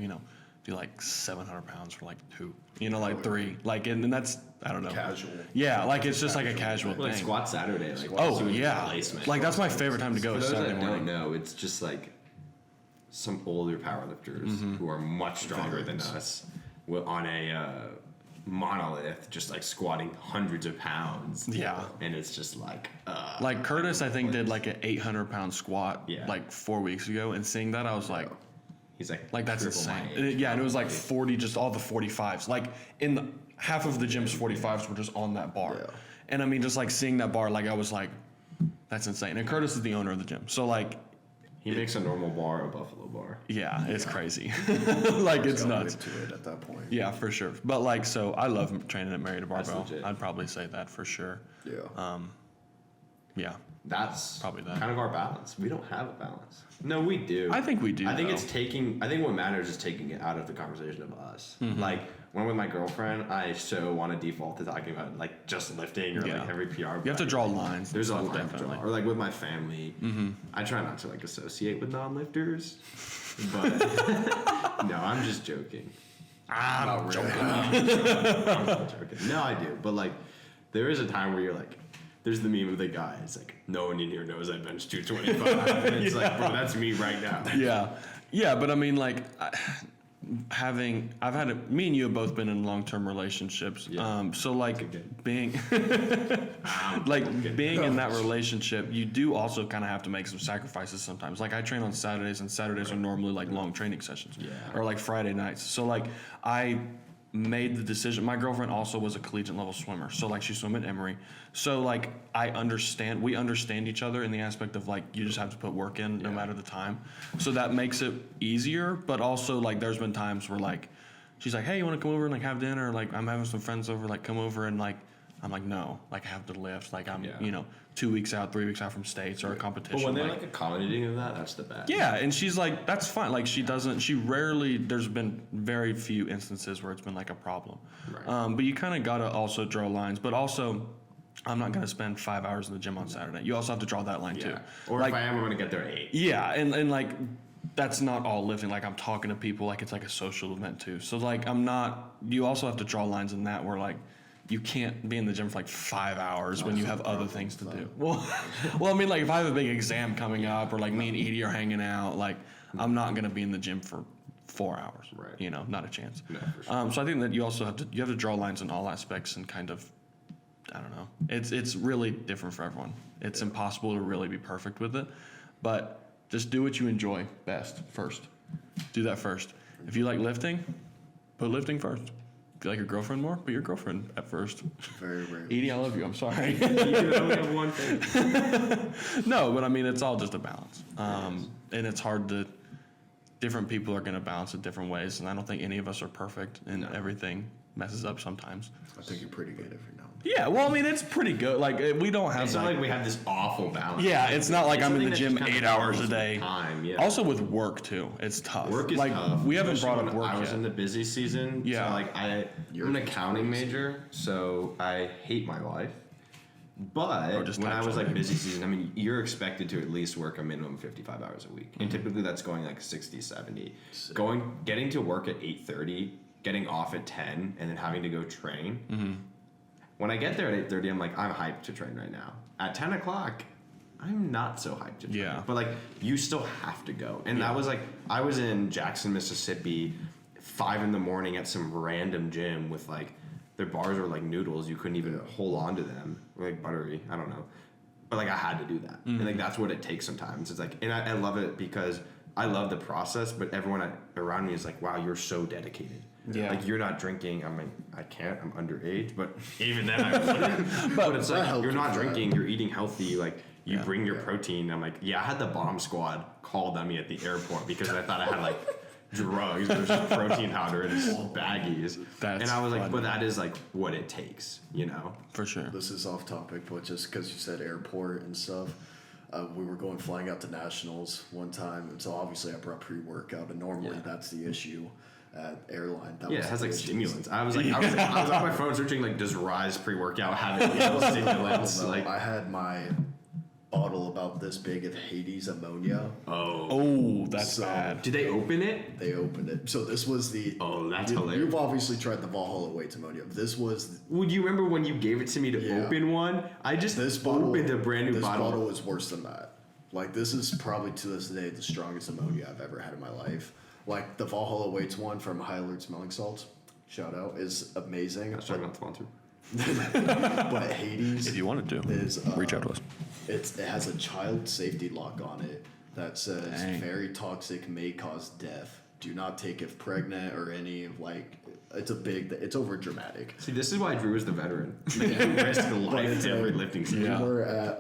[SPEAKER 1] do 700 pounds for 2, 3. And that's, I don't know.
[SPEAKER 3] Casual.
[SPEAKER 1] Yeah, it's just a casual
[SPEAKER 2] Like
[SPEAKER 1] thing.
[SPEAKER 2] Squat Saturday.
[SPEAKER 1] Oh,
[SPEAKER 2] doing
[SPEAKER 1] yeah.
[SPEAKER 2] replacement.
[SPEAKER 1] That's my favorite time to go
[SPEAKER 2] For
[SPEAKER 1] is
[SPEAKER 2] those
[SPEAKER 1] Saturday
[SPEAKER 2] that
[SPEAKER 1] morning.
[SPEAKER 2] don't know, it's just some older powerlifters
[SPEAKER 1] Mm-hmm.
[SPEAKER 2] who are much stronger than us on a monolith, just like squatting hundreds of pounds.
[SPEAKER 1] Yeah.
[SPEAKER 2] And it's just like,
[SPEAKER 1] Like Curtis, I think did like an 800-pound squat
[SPEAKER 2] Yeah.
[SPEAKER 1] like 4 weeks ago, and seeing that I was like,
[SPEAKER 2] he's
[SPEAKER 1] like that's
[SPEAKER 2] triple my
[SPEAKER 1] insane.
[SPEAKER 2] age.
[SPEAKER 1] Yeah, and it was like 40, just all the 45s. Like in the half of the gym's 45s were just on that bar,
[SPEAKER 3] Yeah.
[SPEAKER 1] and I mean just like seeing that bar, like I was like, that's insane. And Curtis is the owner of the gym, so like,
[SPEAKER 2] He makes a normal bar a buffalo bar.
[SPEAKER 1] yeah, it's crazy. Like it's
[SPEAKER 3] Go
[SPEAKER 1] nuts.
[SPEAKER 3] into it at that point.
[SPEAKER 1] Yeah, for sure. But like, so I love training at Married to
[SPEAKER 2] That's
[SPEAKER 1] Barbell.
[SPEAKER 2] legit.
[SPEAKER 1] I'd probably say that for sure.
[SPEAKER 3] Yeah.
[SPEAKER 1] Yeah.
[SPEAKER 2] That's
[SPEAKER 1] Probably that.
[SPEAKER 2] kind of our balance. We don't have a balance. No, we do.
[SPEAKER 1] I think we do,
[SPEAKER 2] I think
[SPEAKER 1] though.
[SPEAKER 2] it's taking. I think what matters is taking it out of the conversation of us.
[SPEAKER 1] Mm-hmm.
[SPEAKER 2] Like when with my girlfriend, I so want to default to talking about like just lifting or
[SPEAKER 1] Yeah.
[SPEAKER 2] like every PR.
[SPEAKER 1] You have to draw lines.
[SPEAKER 2] There's a
[SPEAKER 1] and
[SPEAKER 2] line
[SPEAKER 1] stuff,
[SPEAKER 2] to draw.
[SPEAKER 1] definitely.
[SPEAKER 2] Or like with my family, I try not to like associate with non-lifters. But no, I'm just joking.
[SPEAKER 3] Not really.
[SPEAKER 2] I'm not joking. No, I do. But like, there is a time where you're like, there's the meme of the guy. It's like, no one in here knows I bench 225. And it's like, bro, that's me right now.
[SPEAKER 1] Yeah. Yeah, but I mean, like, me and you have both been in long-term relationships.
[SPEAKER 2] Yeah.
[SPEAKER 1] So like
[SPEAKER 2] okay.
[SPEAKER 1] being, being in that relationship, you do also kind of have to make some sacrifices sometimes. Like I train on Saturdays, and Saturdays are normally like long training sessions.
[SPEAKER 2] Yeah.
[SPEAKER 1] Or like Friday nights. So like I made the decision. My girlfriend also was a collegiate level swimmer, so like she swam at Emory. So like we understand each other in the aspect of like you just have to put work in no matter the time. So that makes it easier, but also like there's been times where like she's like, hey, you want to come over and like have dinner? Like I'm having some friends over, like come over, and like I'm like, no, like I have to lift. Like I'm 2 weeks out, 3 weeks out from states or a competition.
[SPEAKER 2] But when they're like accommodating of that, that's the best.
[SPEAKER 1] Yeah, and she's like, that's fine. Like there's been very few instances where it's been like a problem.
[SPEAKER 2] Right.
[SPEAKER 1] But you kind of got to also draw lines. But also, I'm not going to spend 5 hours in the gym on Saturday. You also have to draw that line too.
[SPEAKER 2] Or
[SPEAKER 1] like,
[SPEAKER 2] if I am, I'm gonna get there at 8.
[SPEAKER 1] yeah, and like, that's not all lifting. Like I'm talking to people, like it's like a social event too. So like you also have to draw lines in that where like, you can't be in the gym for like 5 hours when you have other things to do. Well, I mean, like if I have a big exam coming up, or like me and Edie are hanging out, like I'm not gonna be in the gym for 4 hours.
[SPEAKER 2] Right.
[SPEAKER 1] You know, not a chance.
[SPEAKER 2] No, for sure.
[SPEAKER 1] So I think that you also have to draw lines in all aspects and kind of, I don't know. It's really different for everyone. It's impossible to really be perfect with it, but just do what you enjoy best first. Do that first. If you like lifting, put lifting first. If you like your girlfriend more, put your girlfriend at first.
[SPEAKER 3] Very rare.
[SPEAKER 1] Edie, I love you. I'm sorry.
[SPEAKER 2] You can only have one thing.
[SPEAKER 1] No, but I mean, it's all just a balance. And it's hard to, different people are going to balance it different ways. And I don't think any of us are perfect, and everything messes up sometimes.
[SPEAKER 3] I think you're pretty good every now and then.
[SPEAKER 1] Yeah, well, I mean, it's pretty good. Like, we don't have
[SPEAKER 2] It's not like we have this awful balance.
[SPEAKER 1] yeah, it's not like
[SPEAKER 2] It's
[SPEAKER 1] I'm in the
[SPEAKER 2] something
[SPEAKER 1] gym
[SPEAKER 2] that just
[SPEAKER 1] 8
[SPEAKER 2] kinda
[SPEAKER 1] hours a
[SPEAKER 2] comes with
[SPEAKER 1] day.
[SPEAKER 2] Time, yeah.
[SPEAKER 1] Also with work too, it's tough.
[SPEAKER 2] Work is
[SPEAKER 1] like,
[SPEAKER 2] tough.
[SPEAKER 1] we haven't
[SPEAKER 2] especially
[SPEAKER 1] brought up
[SPEAKER 2] when
[SPEAKER 1] work
[SPEAKER 2] I was
[SPEAKER 1] yet.
[SPEAKER 2] in the busy season.
[SPEAKER 1] Yeah.
[SPEAKER 2] So like I'm an accounting major, so I hate my life. But
[SPEAKER 1] Or just
[SPEAKER 2] when I
[SPEAKER 1] type
[SPEAKER 2] was like
[SPEAKER 1] something.
[SPEAKER 2] busy season, I mean, you're expected to at least work a minimum of 55 hours a week.
[SPEAKER 1] Mm-hmm.
[SPEAKER 2] And typically that's going like 60, 70. Getting to work at 8:30, getting off at 10, and then having to go train.
[SPEAKER 1] Mm-hmm.
[SPEAKER 2] When I get there at 8:30, I'm like, I'm hyped to train right now. At 10 o'clock, I'm not so hyped to train.
[SPEAKER 1] Yeah.
[SPEAKER 2] But like, you still have to go. And that was like, I was in Jackson, Mississippi, 5 a.m. at some random gym with like, their bars were like noodles. You couldn't even hold on to them. Like buttery. I don't know. But like, I had to do that. And like, that's what it takes sometimes. It's like, and I love it because I love the process, but everyone around me is like, wow, you're so dedicated.
[SPEAKER 1] Yeah.
[SPEAKER 2] Like, you're not drinking. I'm like, I can't. I'm underage. But even then, I wouldn't. But it's
[SPEAKER 3] that
[SPEAKER 2] like,
[SPEAKER 3] helped
[SPEAKER 2] you're not
[SPEAKER 3] with that.
[SPEAKER 2] drinking. You're eating healthy. Like, you
[SPEAKER 1] Yeah.
[SPEAKER 2] bring your protein. I'm like, yeah, I had the bomb squad called on me at the airport because I thought I had like drugs. There's just protein powder in baggies.
[SPEAKER 1] That's
[SPEAKER 2] and I was like,
[SPEAKER 1] funny.
[SPEAKER 2] but that is like what it takes, you know?
[SPEAKER 1] For sure.
[SPEAKER 3] This is off topic, but just because you said airport and stuff, we were flying out to nationals one time, and so obviously I brought pre-workout, and normally that's the issue at airline. That
[SPEAKER 2] Yeah,
[SPEAKER 3] was
[SPEAKER 2] it has
[SPEAKER 3] the
[SPEAKER 2] like
[SPEAKER 3] issue.
[SPEAKER 2] stimulants. I was on my phone searching like, does Rise pre-workout have any stimulants?
[SPEAKER 3] No,
[SPEAKER 2] Like,
[SPEAKER 3] I had my bottle about this big of Hades ammonia.
[SPEAKER 1] Oh, that's
[SPEAKER 3] So-
[SPEAKER 1] bad.
[SPEAKER 2] did they open it?
[SPEAKER 3] They opened it. So this was the.
[SPEAKER 2] Oh, that's
[SPEAKER 3] you,
[SPEAKER 2] hilarious.
[SPEAKER 3] You've obviously tried the Valhalla Weights ammonia. This was.
[SPEAKER 2] Would you remember when you gave it to me to
[SPEAKER 3] Yeah.
[SPEAKER 2] open one? I just
[SPEAKER 3] This bottle.
[SPEAKER 2] opened a brand new
[SPEAKER 3] this
[SPEAKER 2] bottle.
[SPEAKER 3] is worse than that. Like, this is probably to this day the strongest ammonia I've ever had in my life. Like the Valhalla Weights one from High Alert Smelling Salts. shout out, is amazing.
[SPEAKER 2] Hashtag not sponsored.
[SPEAKER 3] But Hades
[SPEAKER 1] If you wanted to,
[SPEAKER 3] is
[SPEAKER 1] reach out to us.
[SPEAKER 3] it has a child safety lock on it that says
[SPEAKER 1] Dang.
[SPEAKER 3] very toxic, may cause death. Do not take if pregnant or any like. It's over dramatic.
[SPEAKER 2] See, this is why Drew is the veteran. Like, you risk life to every lifting season.
[SPEAKER 1] Yeah.
[SPEAKER 3] We were at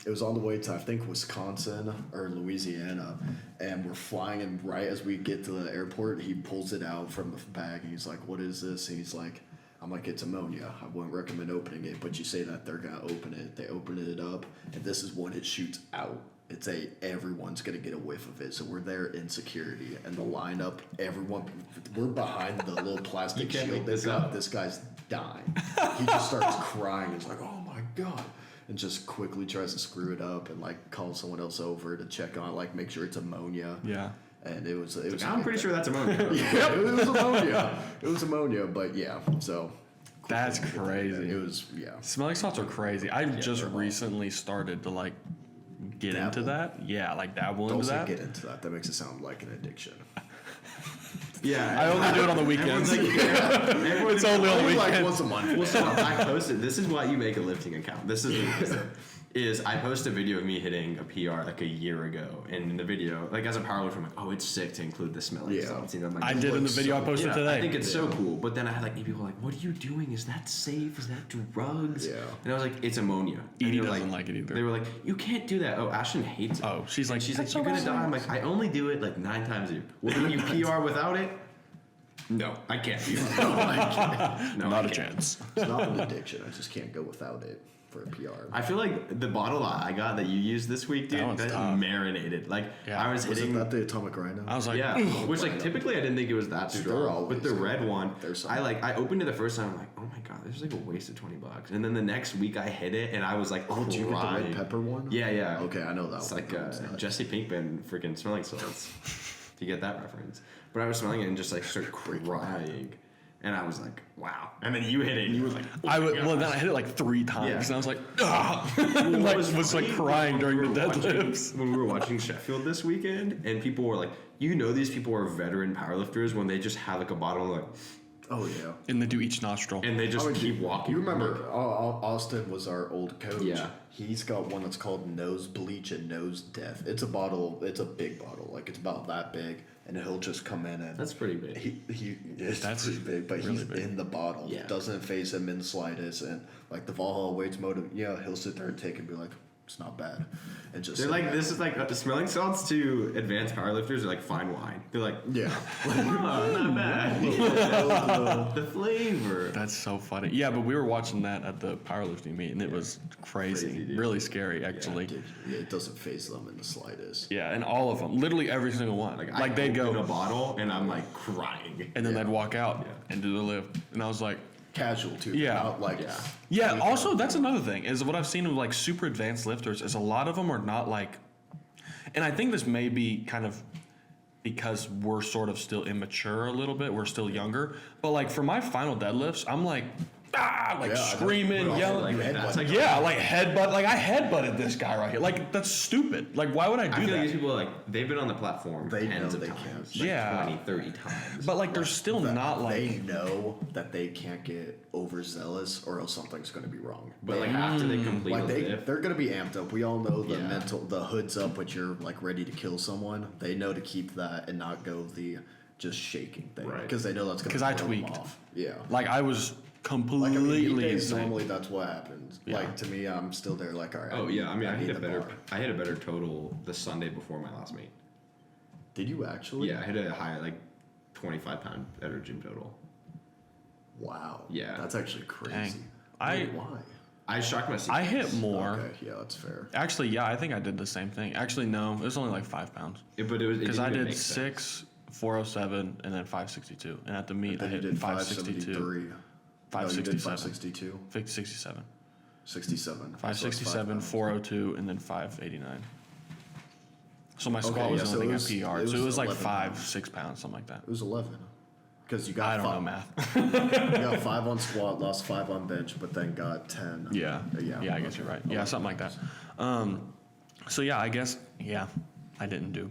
[SPEAKER 3] it was on the way to I think Wisconsin or Louisiana, and we're flying, and right as we get to the airport, he pulls it out from the bag and he's like, "What is this?" And he's like, "I'm like, it's ammonia. I wouldn't recommend opening it, but you say that they're gonna open it. They open it up, and this is when it shoots out. Everyone's gonna get a whiff of it. So we're there in security, and the lineup, we're behind the little plastic
[SPEAKER 2] can't
[SPEAKER 3] shield
[SPEAKER 2] make
[SPEAKER 3] they
[SPEAKER 2] this
[SPEAKER 3] got.
[SPEAKER 2] up.
[SPEAKER 3] This guy's dying. He just starts crying. He's like, "Oh my god." And just quickly tries to screw it up and like calls someone else over to check on it, like make sure it's ammonia.
[SPEAKER 1] Yeah.
[SPEAKER 3] And it was.
[SPEAKER 2] I'm pretty sure that's ammonia.
[SPEAKER 3] Yeah, it was ammonia. It was ammonia, but yeah. So
[SPEAKER 1] That's crazy.
[SPEAKER 3] it was
[SPEAKER 1] Smelling salts are crazy. I just
[SPEAKER 3] they're
[SPEAKER 1] recently started to like get into
[SPEAKER 3] Dabble?
[SPEAKER 1] that. Yeah, like dabble
[SPEAKER 3] Don't
[SPEAKER 1] into
[SPEAKER 3] say
[SPEAKER 1] that.
[SPEAKER 3] get into that. That makes it sound like an addiction.
[SPEAKER 2] Yeah.
[SPEAKER 1] I only do it on the weekends. It's only on the
[SPEAKER 3] Only like
[SPEAKER 1] weekends.
[SPEAKER 3] once a month.
[SPEAKER 2] Well, so I posted. This is why you make a lifting account. This is I posted a video of me hitting a PR like a year ago, and in the video, like as a powerlifter, I'm like, oh, it's sick to include the smelling
[SPEAKER 3] Yeah.
[SPEAKER 2] salts. You know, I'm like,
[SPEAKER 1] I did in the
[SPEAKER 3] looks
[SPEAKER 1] video I
[SPEAKER 3] so-
[SPEAKER 1] posted
[SPEAKER 2] yeah,
[SPEAKER 1] today.
[SPEAKER 2] I think it's so cool. But then I had like people like, what are you doing? Is that safe? Is that drugs?
[SPEAKER 3] Yeah.
[SPEAKER 2] And I was like, it's ammonia. And
[SPEAKER 1] Edie
[SPEAKER 2] they're
[SPEAKER 1] doesn't like it either.
[SPEAKER 2] They were like, you can't do that. Oh, Ashton hates it.
[SPEAKER 1] Oh, she's like,
[SPEAKER 2] She's
[SPEAKER 1] "That's
[SPEAKER 2] like, you're
[SPEAKER 1] so
[SPEAKER 2] gonna die. I'm
[SPEAKER 1] bad."
[SPEAKER 2] like, I only do it like 9 times a year. Well, can you PR without it? No, I can't PR. No, I
[SPEAKER 1] Not a
[SPEAKER 2] can't.
[SPEAKER 1] chance.
[SPEAKER 3] It's not an addiction. I just can't go without it for a PR.
[SPEAKER 2] I feel like the bottle I got that you used this week, dude,
[SPEAKER 1] That one's
[SPEAKER 2] that
[SPEAKER 1] tough.
[SPEAKER 2] marinated. Like
[SPEAKER 1] Yeah.
[SPEAKER 2] I was
[SPEAKER 3] Was it
[SPEAKER 2] hitting.
[SPEAKER 3] that the Atomic Rhino?
[SPEAKER 1] I was like,
[SPEAKER 2] Yeah, which like typically I didn't think it was that
[SPEAKER 3] Dude, they're
[SPEAKER 2] strong,
[SPEAKER 3] always
[SPEAKER 2] but the red
[SPEAKER 3] good.
[SPEAKER 2] one,
[SPEAKER 3] They're so
[SPEAKER 2] I opened it the first time, I'm like, oh my god, this is like a waste of $20. And then the next week I hit it, and I was like,
[SPEAKER 3] Oh, do you get the
[SPEAKER 2] crying.
[SPEAKER 3] red pepper one?
[SPEAKER 2] Yeah, yeah.
[SPEAKER 3] Okay, I know that
[SPEAKER 2] It's
[SPEAKER 3] one.
[SPEAKER 2] like
[SPEAKER 3] That one's nuts.
[SPEAKER 2] Jesse Pinkman freaking smelling salts. If you get that reference, but I was smelling it and just like started crying, and I was like, wow. And then you hit it, and you were like, oh
[SPEAKER 1] I
[SPEAKER 2] my
[SPEAKER 1] would, well,
[SPEAKER 2] gosh.
[SPEAKER 1] then I hit it like 3 times,
[SPEAKER 2] Yeah.
[SPEAKER 1] and I was like, ah, like was like crying during the deadlifts.
[SPEAKER 2] When we were watching Sheffield this weekend, and people were like, you know, these people are veteran powerlifters when they just have like a bottle, like,
[SPEAKER 3] Oh yeah.
[SPEAKER 1] And they do each nostril.
[SPEAKER 2] and they just
[SPEAKER 3] Oh,
[SPEAKER 2] keep walking.
[SPEAKER 3] You remember Austin was our old coach.
[SPEAKER 2] Yeah.
[SPEAKER 3] He's got one that's called Nose Bleach and Nose Death. It's a bottle. It's a big bottle. Like it's about that big, and he'll just come in and
[SPEAKER 2] That's pretty big.
[SPEAKER 3] It's
[SPEAKER 1] That's
[SPEAKER 3] pretty big, but
[SPEAKER 1] really
[SPEAKER 3] he's
[SPEAKER 1] big.
[SPEAKER 3] in the bottle.
[SPEAKER 2] Yeah.
[SPEAKER 3] Doesn't phase him in the slightest, and like the Valhalla weights motive. Yeah, he'll sit there and take it and be like, it's not bad, and just
[SPEAKER 2] They're
[SPEAKER 3] sit
[SPEAKER 2] like,
[SPEAKER 3] back.
[SPEAKER 2] this is like smelling salts to advanced powerlifters are like fine wine. They're like,
[SPEAKER 3] Yeah.
[SPEAKER 2] oh, not bad. The flavor.
[SPEAKER 1] That's so funny. Yeah, but we were watching that at the powerlifting meet, and it was crazy,
[SPEAKER 2] Crazy, dude.
[SPEAKER 1] really scary, actually.
[SPEAKER 3] It doesn't phase them in the slightest.
[SPEAKER 1] Yeah, and all of them, literally every single one.
[SPEAKER 2] Like,
[SPEAKER 1] Like,
[SPEAKER 2] I
[SPEAKER 1] they'd
[SPEAKER 2] open a
[SPEAKER 1] go,
[SPEAKER 2] bottle and I'm like crying.
[SPEAKER 1] and then
[SPEAKER 3] Yeah.
[SPEAKER 1] they'd walk out
[SPEAKER 2] Yeah.
[SPEAKER 1] and do the lift, and I was like,
[SPEAKER 3] Casual too.
[SPEAKER 1] Yeah.
[SPEAKER 3] Not like
[SPEAKER 2] Yeah.
[SPEAKER 1] yeah. Also, that's another thing is what I've seen with like super advanced lifters is a lot of them are not like, and I think this may be kind of because we're sort of still immature a little bit. We're still younger, but like for my final deadlifts, I'm like, like
[SPEAKER 3] Yeah, I know.
[SPEAKER 1] screaming,
[SPEAKER 2] But also,
[SPEAKER 1] yelling.
[SPEAKER 2] like, that's like
[SPEAKER 1] Yeah, like headbutt. Like I headbutted this guy right here. Like that's stupid. Like why would I
[SPEAKER 2] I
[SPEAKER 1] do
[SPEAKER 2] feel like
[SPEAKER 1] that?
[SPEAKER 2] these people are like, they've been on the platform
[SPEAKER 3] They
[SPEAKER 2] tens
[SPEAKER 3] know
[SPEAKER 2] of
[SPEAKER 3] they
[SPEAKER 2] times.
[SPEAKER 3] can't.
[SPEAKER 2] Like
[SPEAKER 1] Yeah.
[SPEAKER 2] 20, 30 times.
[SPEAKER 1] But like they're still
[SPEAKER 3] that
[SPEAKER 1] not
[SPEAKER 3] they
[SPEAKER 1] like.
[SPEAKER 3] know that they can't get overzealous or else something's going to be wrong.
[SPEAKER 2] But like after they complete
[SPEAKER 3] Like
[SPEAKER 2] a lift,
[SPEAKER 3] they're going to be amped up. We all know the
[SPEAKER 2] Yeah.
[SPEAKER 3] the hood's up when you're like ready to kill someone. They know to keep that and not go the just shaking thing
[SPEAKER 2] Right.
[SPEAKER 3] because they know that's going to
[SPEAKER 1] 'Cause I
[SPEAKER 3] throw them
[SPEAKER 1] tweaked.
[SPEAKER 3] off. Yeah.
[SPEAKER 1] Like I was
[SPEAKER 3] Like I mean,
[SPEAKER 1] completely
[SPEAKER 3] heat days,
[SPEAKER 1] insane.
[SPEAKER 3] normally that's what happens.
[SPEAKER 1] Yeah.
[SPEAKER 3] Like to me, I'm still there. Like all right.
[SPEAKER 2] oh yeah, I mean, I
[SPEAKER 3] need
[SPEAKER 2] hit a
[SPEAKER 3] the
[SPEAKER 2] better,
[SPEAKER 3] bar.
[SPEAKER 2] I hit a better total the Sunday before my last meet.
[SPEAKER 3] Did you actually?
[SPEAKER 2] Yeah, I hit a high like 25-pound better gym total.
[SPEAKER 3] Wow.
[SPEAKER 2] Yeah.
[SPEAKER 3] That's actually crazy.
[SPEAKER 1] Dang. I-
[SPEAKER 3] Wait, why?
[SPEAKER 2] I shocked my.
[SPEAKER 1] I hit more.
[SPEAKER 3] Okay. Yeah, that's fair.
[SPEAKER 1] Actually, yeah, I think I did the same thing. Actually, no, it was only like 5 pounds.
[SPEAKER 2] but it was
[SPEAKER 1] Because I
[SPEAKER 2] didn't even
[SPEAKER 1] did
[SPEAKER 2] make sense.
[SPEAKER 1] 6, 407, and then 562. And at the meet, I
[SPEAKER 3] Then you
[SPEAKER 1] hit
[SPEAKER 3] did
[SPEAKER 1] 562.
[SPEAKER 3] 573. No, you did
[SPEAKER 1] 567.
[SPEAKER 3] 562.
[SPEAKER 1] 67.
[SPEAKER 3] 67. So it's
[SPEAKER 1] 567,
[SPEAKER 3] 5
[SPEAKER 1] 402, and then 589. So my squat
[SPEAKER 3] Okay,
[SPEAKER 1] was
[SPEAKER 3] yeah, so
[SPEAKER 1] only
[SPEAKER 3] it
[SPEAKER 1] at
[SPEAKER 3] was-
[SPEAKER 1] PR.
[SPEAKER 3] it
[SPEAKER 1] So it
[SPEAKER 3] was
[SPEAKER 1] was like
[SPEAKER 3] 11
[SPEAKER 1] 5,
[SPEAKER 3] pounds.
[SPEAKER 1] 6 pounds, something like that.
[SPEAKER 3] It was 11. Because you got
[SPEAKER 1] I don't
[SPEAKER 3] five,
[SPEAKER 1] know math.
[SPEAKER 3] You got 5 on squat, lost 5 on bench, but then got 10.
[SPEAKER 1] Yeah.
[SPEAKER 3] Yeah.
[SPEAKER 1] Yeah, I guess you're right. Yeah,
[SPEAKER 3] 11
[SPEAKER 1] something like that.
[SPEAKER 3] pounds.
[SPEAKER 1] So yeah, I guess, yeah, I didn't do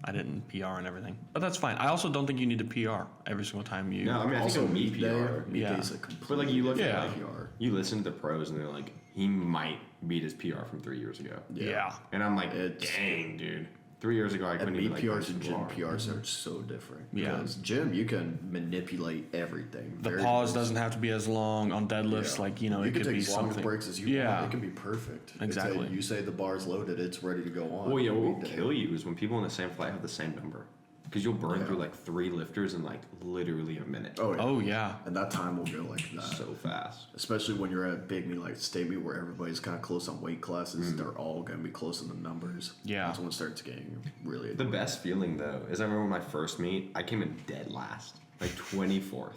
[SPEAKER 1] I didn't PR and everything, but that's fine. I also don't think you need to PR every single time you.
[SPEAKER 2] No, I mean, I
[SPEAKER 3] Also,
[SPEAKER 2] think a meat
[SPEAKER 3] meat day,
[SPEAKER 2] PR.
[SPEAKER 3] meat
[SPEAKER 1] Yeah.
[SPEAKER 3] day's a complete
[SPEAKER 2] But like you look
[SPEAKER 1] Yeah.
[SPEAKER 2] at like,
[SPEAKER 3] PR.
[SPEAKER 2] you listen to the pros and they're like, he might beat his PR from 3 years ago.
[SPEAKER 1] Yeah.
[SPEAKER 2] And I'm like,
[SPEAKER 3] It's-
[SPEAKER 2] dang, dude. 3 years ago, I couldn't
[SPEAKER 3] And meat
[SPEAKER 2] even like
[SPEAKER 3] PRs
[SPEAKER 2] punch
[SPEAKER 3] and
[SPEAKER 2] the
[SPEAKER 3] gym
[SPEAKER 2] bar.
[SPEAKER 3] PRs are so different.
[SPEAKER 1] Yeah.
[SPEAKER 3] Because gym, you can manipulate everything.
[SPEAKER 1] The
[SPEAKER 3] very
[SPEAKER 1] pause
[SPEAKER 3] much.
[SPEAKER 1] doesn't have to be as long on deadlifts.
[SPEAKER 3] Yeah.
[SPEAKER 1] Like, you know,
[SPEAKER 3] you
[SPEAKER 1] it
[SPEAKER 3] can
[SPEAKER 1] could
[SPEAKER 3] take
[SPEAKER 1] be
[SPEAKER 3] as long as
[SPEAKER 1] something.
[SPEAKER 3] breaks as you
[SPEAKER 1] Yeah.
[SPEAKER 3] want. It can be perfect.
[SPEAKER 1] Exactly.
[SPEAKER 3] You say the bar's loaded, it's ready to go on.
[SPEAKER 2] Well, yeah, what will
[SPEAKER 3] Meat day.
[SPEAKER 2] kill you is when people in the same flight have the same number. Because you'll burn
[SPEAKER 3] Yeah.
[SPEAKER 2] through like 3 lifters in like literally a minute.
[SPEAKER 3] Oh, yeah.
[SPEAKER 1] Oh yeah.
[SPEAKER 3] And that time will go like that.
[SPEAKER 2] So fast.
[SPEAKER 3] Especially when you're at big meet like state meet where everybody's kind of close on weight classes. They're all going to be close in the numbers.
[SPEAKER 1] Yeah.
[SPEAKER 3] That's when it starts getting really
[SPEAKER 2] The best feeling though is I remember my first meet, I came in dead last, like 24th.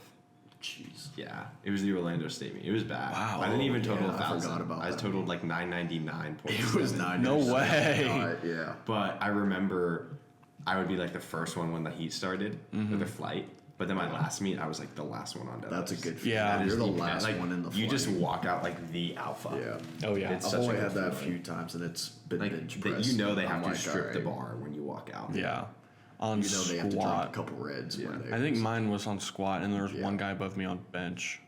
[SPEAKER 3] Jeez.
[SPEAKER 2] Yeah, it was the Orlando State meet. It was bad.
[SPEAKER 1] Wow.
[SPEAKER 2] I didn't even total
[SPEAKER 3] Yeah, I
[SPEAKER 2] 1,000.
[SPEAKER 3] forgot about
[SPEAKER 2] I
[SPEAKER 3] that
[SPEAKER 2] totaled
[SPEAKER 3] meet.
[SPEAKER 2] like 999 points.
[SPEAKER 3] It was 9.
[SPEAKER 1] No way.
[SPEAKER 3] Yeah.
[SPEAKER 2] But I remember I would be like the first one when the heat started with the flight. But then my last meet, I was like the last one on deadlifts.
[SPEAKER 3] That's a good feeling.
[SPEAKER 1] Yeah.
[SPEAKER 2] That is
[SPEAKER 3] You're the
[SPEAKER 2] best.
[SPEAKER 3] last
[SPEAKER 2] Like,
[SPEAKER 3] one in the
[SPEAKER 2] You just
[SPEAKER 3] flight.
[SPEAKER 2] walk out like the alpha.
[SPEAKER 3] Yeah.
[SPEAKER 1] Oh yeah.
[SPEAKER 2] It's
[SPEAKER 3] I've
[SPEAKER 2] such a
[SPEAKER 3] only
[SPEAKER 2] good
[SPEAKER 3] had that a
[SPEAKER 2] feeling.
[SPEAKER 3] few times, and it's been
[SPEAKER 2] Like
[SPEAKER 3] bench
[SPEAKER 2] that
[SPEAKER 3] press.
[SPEAKER 2] you know they
[SPEAKER 3] I'm
[SPEAKER 2] have to
[SPEAKER 3] like,
[SPEAKER 2] strip the
[SPEAKER 3] alright.
[SPEAKER 2] bar when you walk out.
[SPEAKER 1] Yeah. On
[SPEAKER 3] You know they have to drink
[SPEAKER 1] squat.
[SPEAKER 3] a couple reds.
[SPEAKER 2] Yeah.
[SPEAKER 3] When they
[SPEAKER 1] I think mine was on squat, and there was
[SPEAKER 3] Yeah.
[SPEAKER 1] one guy above me on bench.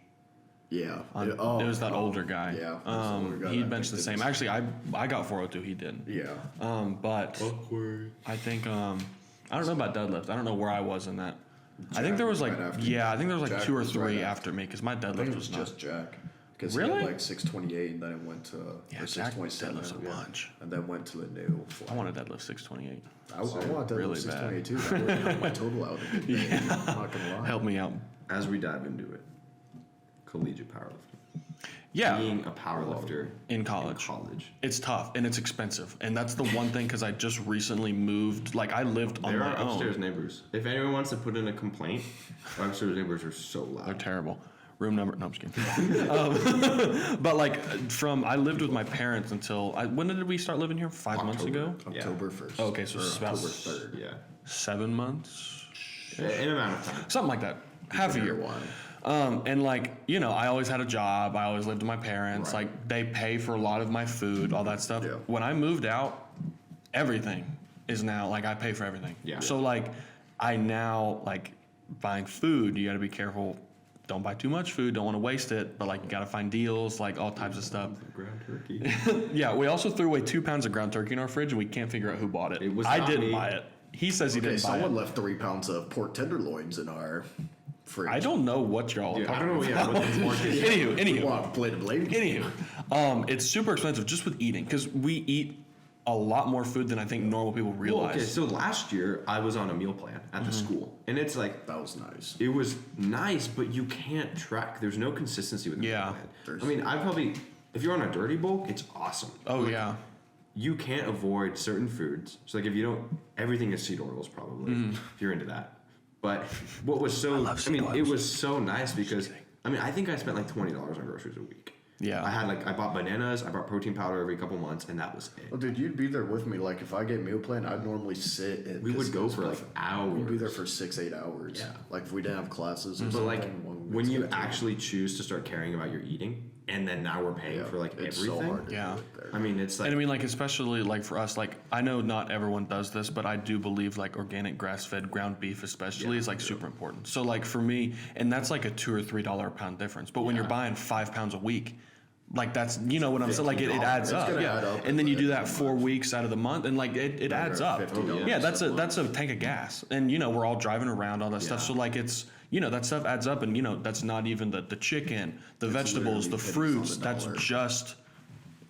[SPEAKER 3] Yeah.
[SPEAKER 1] On,
[SPEAKER 3] it
[SPEAKER 1] was that older guy.
[SPEAKER 3] Yeah. it was the older guy
[SPEAKER 1] He
[SPEAKER 3] that I
[SPEAKER 1] benched the
[SPEAKER 3] think
[SPEAKER 1] same.
[SPEAKER 3] did
[SPEAKER 1] Actually, I got 402. He didn't.
[SPEAKER 3] Yeah.
[SPEAKER 1] But
[SPEAKER 2] Awkward.
[SPEAKER 1] I think I don't know about deadlift. I don't know where I was in that. I think there was like
[SPEAKER 3] right after.
[SPEAKER 1] I think there was like
[SPEAKER 3] Jack
[SPEAKER 1] 2 or
[SPEAKER 3] was
[SPEAKER 1] 3
[SPEAKER 3] right
[SPEAKER 1] after me because my
[SPEAKER 3] I think
[SPEAKER 1] deadlift
[SPEAKER 3] it
[SPEAKER 1] was
[SPEAKER 3] was
[SPEAKER 1] not.
[SPEAKER 3] just Jack. Because he
[SPEAKER 1] Really?
[SPEAKER 3] had like 628, and then it went to
[SPEAKER 1] Yeah,
[SPEAKER 3] or
[SPEAKER 1] Jack
[SPEAKER 3] 627,
[SPEAKER 1] deadlifts a
[SPEAKER 3] yeah.
[SPEAKER 1] bunch.
[SPEAKER 3] and then went to the new.
[SPEAKER 1] I want to deadlift 628.
[SPEAKER 3] I want that
[SPEAKER 1] really
[SPEAKER 3] really
[SPEAKER 1] bad.
[SPEAKER 3] 628 too. That would help my total out. A good bit. I'm not gonna lie.
[SPEAKER 1] Help me out.
[SPEAKER 2] As we dive into it, collegiate powerlifting.
[SPEAKER 1] Yeah,
[SPEAKER 2] Being a powerlifter
[SPEAKER 1] in college.
[SPEAKER 2] college.
[SPEAKER 1] It's tough and it's expensive, and that's the one thing because I just recently moved. Like I lived on
[SPEAKER 2] They're
[SPEAKER 1] my
[SPEAKER 2] our upstairs
[SPEAKER 1] own.
[SPEAKER 2] neighbors. If anyone wants to put in a complaint, our upstairs neighbors are so
[SPEAKER 1] They're
[SPEAKER 2] loud.
[SPEAKER 1] terrible. Room number? No, I'm just kidding. But like I lived with my parents until when did we start living here? 5 months
[SPEAKER 2] October.
[SPEAKER 1] ago.
[SPEAKER 2] Yeah.
[SPEAKER 3] October 1st.
[SPEAKER 1] Okay, so
[SPEAKER 3] or
[SPEAKER 1] it's about
[SPEAKER 3] October 3rd.
[SPEAKER 2] Yeah.
[SPEAKER 1] 7 months,
[SPEAKER 2] In amount of time.
[SPEAKER 1] something like that. Half a
[SPEAKER 3] Been
[SPEAKER 1] year.
[SPEAKER 3] here a while.
[SPEAKER 1] And like, you know, I always had a job. I always lived with my parents.
[SPEAKER 3] Right.
[SPEAKER 1] Like they pay for a lot of my food, all that stuff.
[SPEAKER 3] Yeah.
[SPEAKER 1] When I moved out, everything is now like I pay for everything.
[SPEAKER 2] Yeah.
[SPEAKER 1] So like I now like buying food, you got to be careful. Don't buy too much food. Don't want to waste it. But like you got to find deals, like all types of stuff.
[SPEAKER 2] Ground turkey.
[SPEAKER 1] Yeah. We also threw away 2 pounds of ground turkey in our fridge, and we can't figure out who bought it.
[SPEAKER 2] It was
[SPEAKER 1] I
[SPEAKER 2] not
[SPEAKER 1] didn't
[SPEAKER 2] me.
[SPEAKER 1] buy it. He says he
[SPEAKER 3] Okay,
[SPEAKER 1] didn't buy
[SPEAKER 3] someone
[SPEAKER 1] it.
[SPEAKER 3] left 3 pounds of pork tenderloins in our fridge.
[SPEAKER 1] I don't know what y'all are
[SPEAKER 2] Dude, I
[SPEAKER 1] talking
[SPEAKER 2] don't know
[SPEAKER 1] about.
[SPEAKER 2] what the pork is.
[SPEAKER 1] Anywho.
[SPEAKER 3] Wow, blade.
[SPEAKER 1] Anywho, it's super expensive just with eating because we eat a lot more food than I think normal people
[SPEAKER 2] Well,
[SPEAKER 1] realize.
[SPEAKER 2] okay, so last year I was on a meal plan at the
[SPEAKER 1] Mm-hmm.
[SPEAKER 2] school, and it's like
[SPEAKER 3] That was nice.
[SPEAKER 2] it was nice, but you can't track. There's no consistency with the
[SPEAKER 1] Yeah.
[SPEAKER 2] meal plan.
[SPEAKER 3] There's-
[SPEAKER 2] I mean, I probably if you're on a dirty bulk, it's awesome.
[SPEAKER 1] Oh
[SPEAKER 2] Like,
[SPEAKER 1] yeah,
[SPEAKER 2] You can't avoid certain foods. So like if you don't, everything is seed oils probably if you're into that. But what was so
[SPEAKER 1] love
[SPEAKER 2] I
[SPEAKER 1] seed
[SPEAKER 2] mean, it
[SPEAKER 1] oils.
[SPEAKER 2] was so nice because I mean I think I spent like $20 on groceries a week.
[SPEAKER 1] Yeah.
[SPEAKER 2] I bought bananas, I bought protein powder every couple months, and that was it.
[SPEAKER 3] Well, dude, you'd be there with me. Like, if I get meal plan, I'd normally sit.
[SPEAKER 2] We would go for like hours.
[SPEAKER 3] We'd be there for 6-8 hours.
[SPEAKER 2] Yeah.
[SPEAKER 3] Like, if we didn't have classes or
[SPEAKER 2] But
[SPEAKER 3] something.
[SPEAKER 2] like
[SPEAKER 3] one
[SPEAKER 2] when you
[SPEAKER 3] week's like,
[SPEAKER 2] actually choose to start caring about your eating, and then now we're paying
[SPEAKER 3] yeah,
[SPEAKER 2] for like
[SPEAKER 3] it's
[SPEAKER 2] everything.
[SPEAKER 3] so hard to
[SPEAKER 1] Yeah.
[SPEAKER 3] do it there.
[SPEAKER 2] I mean, it's like
[SPEAKER 1] and I mean like especially like for us, like I know not everyone does this, but I do believe like organic grass-fed ground beef especially is like super important. So like for me, and that's like a $2 or $3 a pound difference. But when you're
[SPEAKER 2] Yeah.
[SPEAKER 1] buying 5 pounds a week. Like that's what I'm saying. Like it adds
[SPEAKER 3] It's
[SPEAKER 1] up,
[SPEAKER 3] gonna
[SPEAKER 1] yeah.
[SPEAKER 3] add up
[SPEAKER 1] And then you do that
[SPEAKER 3] every
[SPEAKER 1] 4
[SPEAKER 3] month.
[SPEAKER 1] weeks out of the month, and like it adds up.
[SPEAKER 3] $50
[SPEAKER 1] Yeah, that's
[SPEAKER 3] a
[SPEAKER 1] a tank of gas, and we're all driving around all that stuff.
[SPEAKER 2] Yeah.
[SPEAKER 1] So like it's that stuff adds up, and that's not even the chicken, the vegetables,
[SPEAKER 3] literally
[SPEAKER 1] the
[SPEAKER 3] pennies on
[SPEAKER 1] fruits.
[SPEAKER 3] the
[SPEAKER 1] That's
[SPEAKER 3] dollar.
[SPEAKER 1] just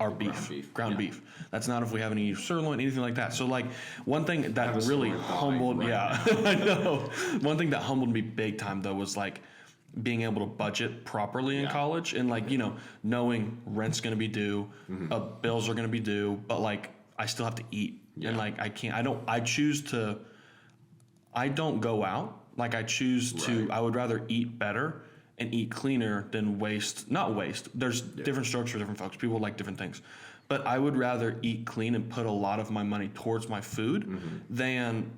[SPEAKER 1] our beef, ground
[SPEAKER 2] yeah.
[SPEAKER 1] beef. That's not if we have any sirloin, anything like that. So like one thing that
[SPEAKER 2] have a
[SPEAKER 1] really
[SPEAKER 2] sirloin thigh
[SPEAKER 1] humbled,
[SPEAKER 2] right
[SPEAKER 1] yeah, I know. One thing that humbled me big time though was like being able to budget properly in
[SPEAKER 2] Yeah.
[SPEAKER 1] college and like knowing rent's gonna be due, bills are gonna be due, but like I still have to eat,
[SPEAKER 2] Yeah.
[SPEAKER 1] and like I don't go out. Like I choose to.
[SPEAKER 2] Right.
[SPEAKER 1] I would rather eat better and eat cleaner than waste. Not waste. There's different strokes for different folks. People like different things. But I would rather eat clean and put a lot of my money towards my food than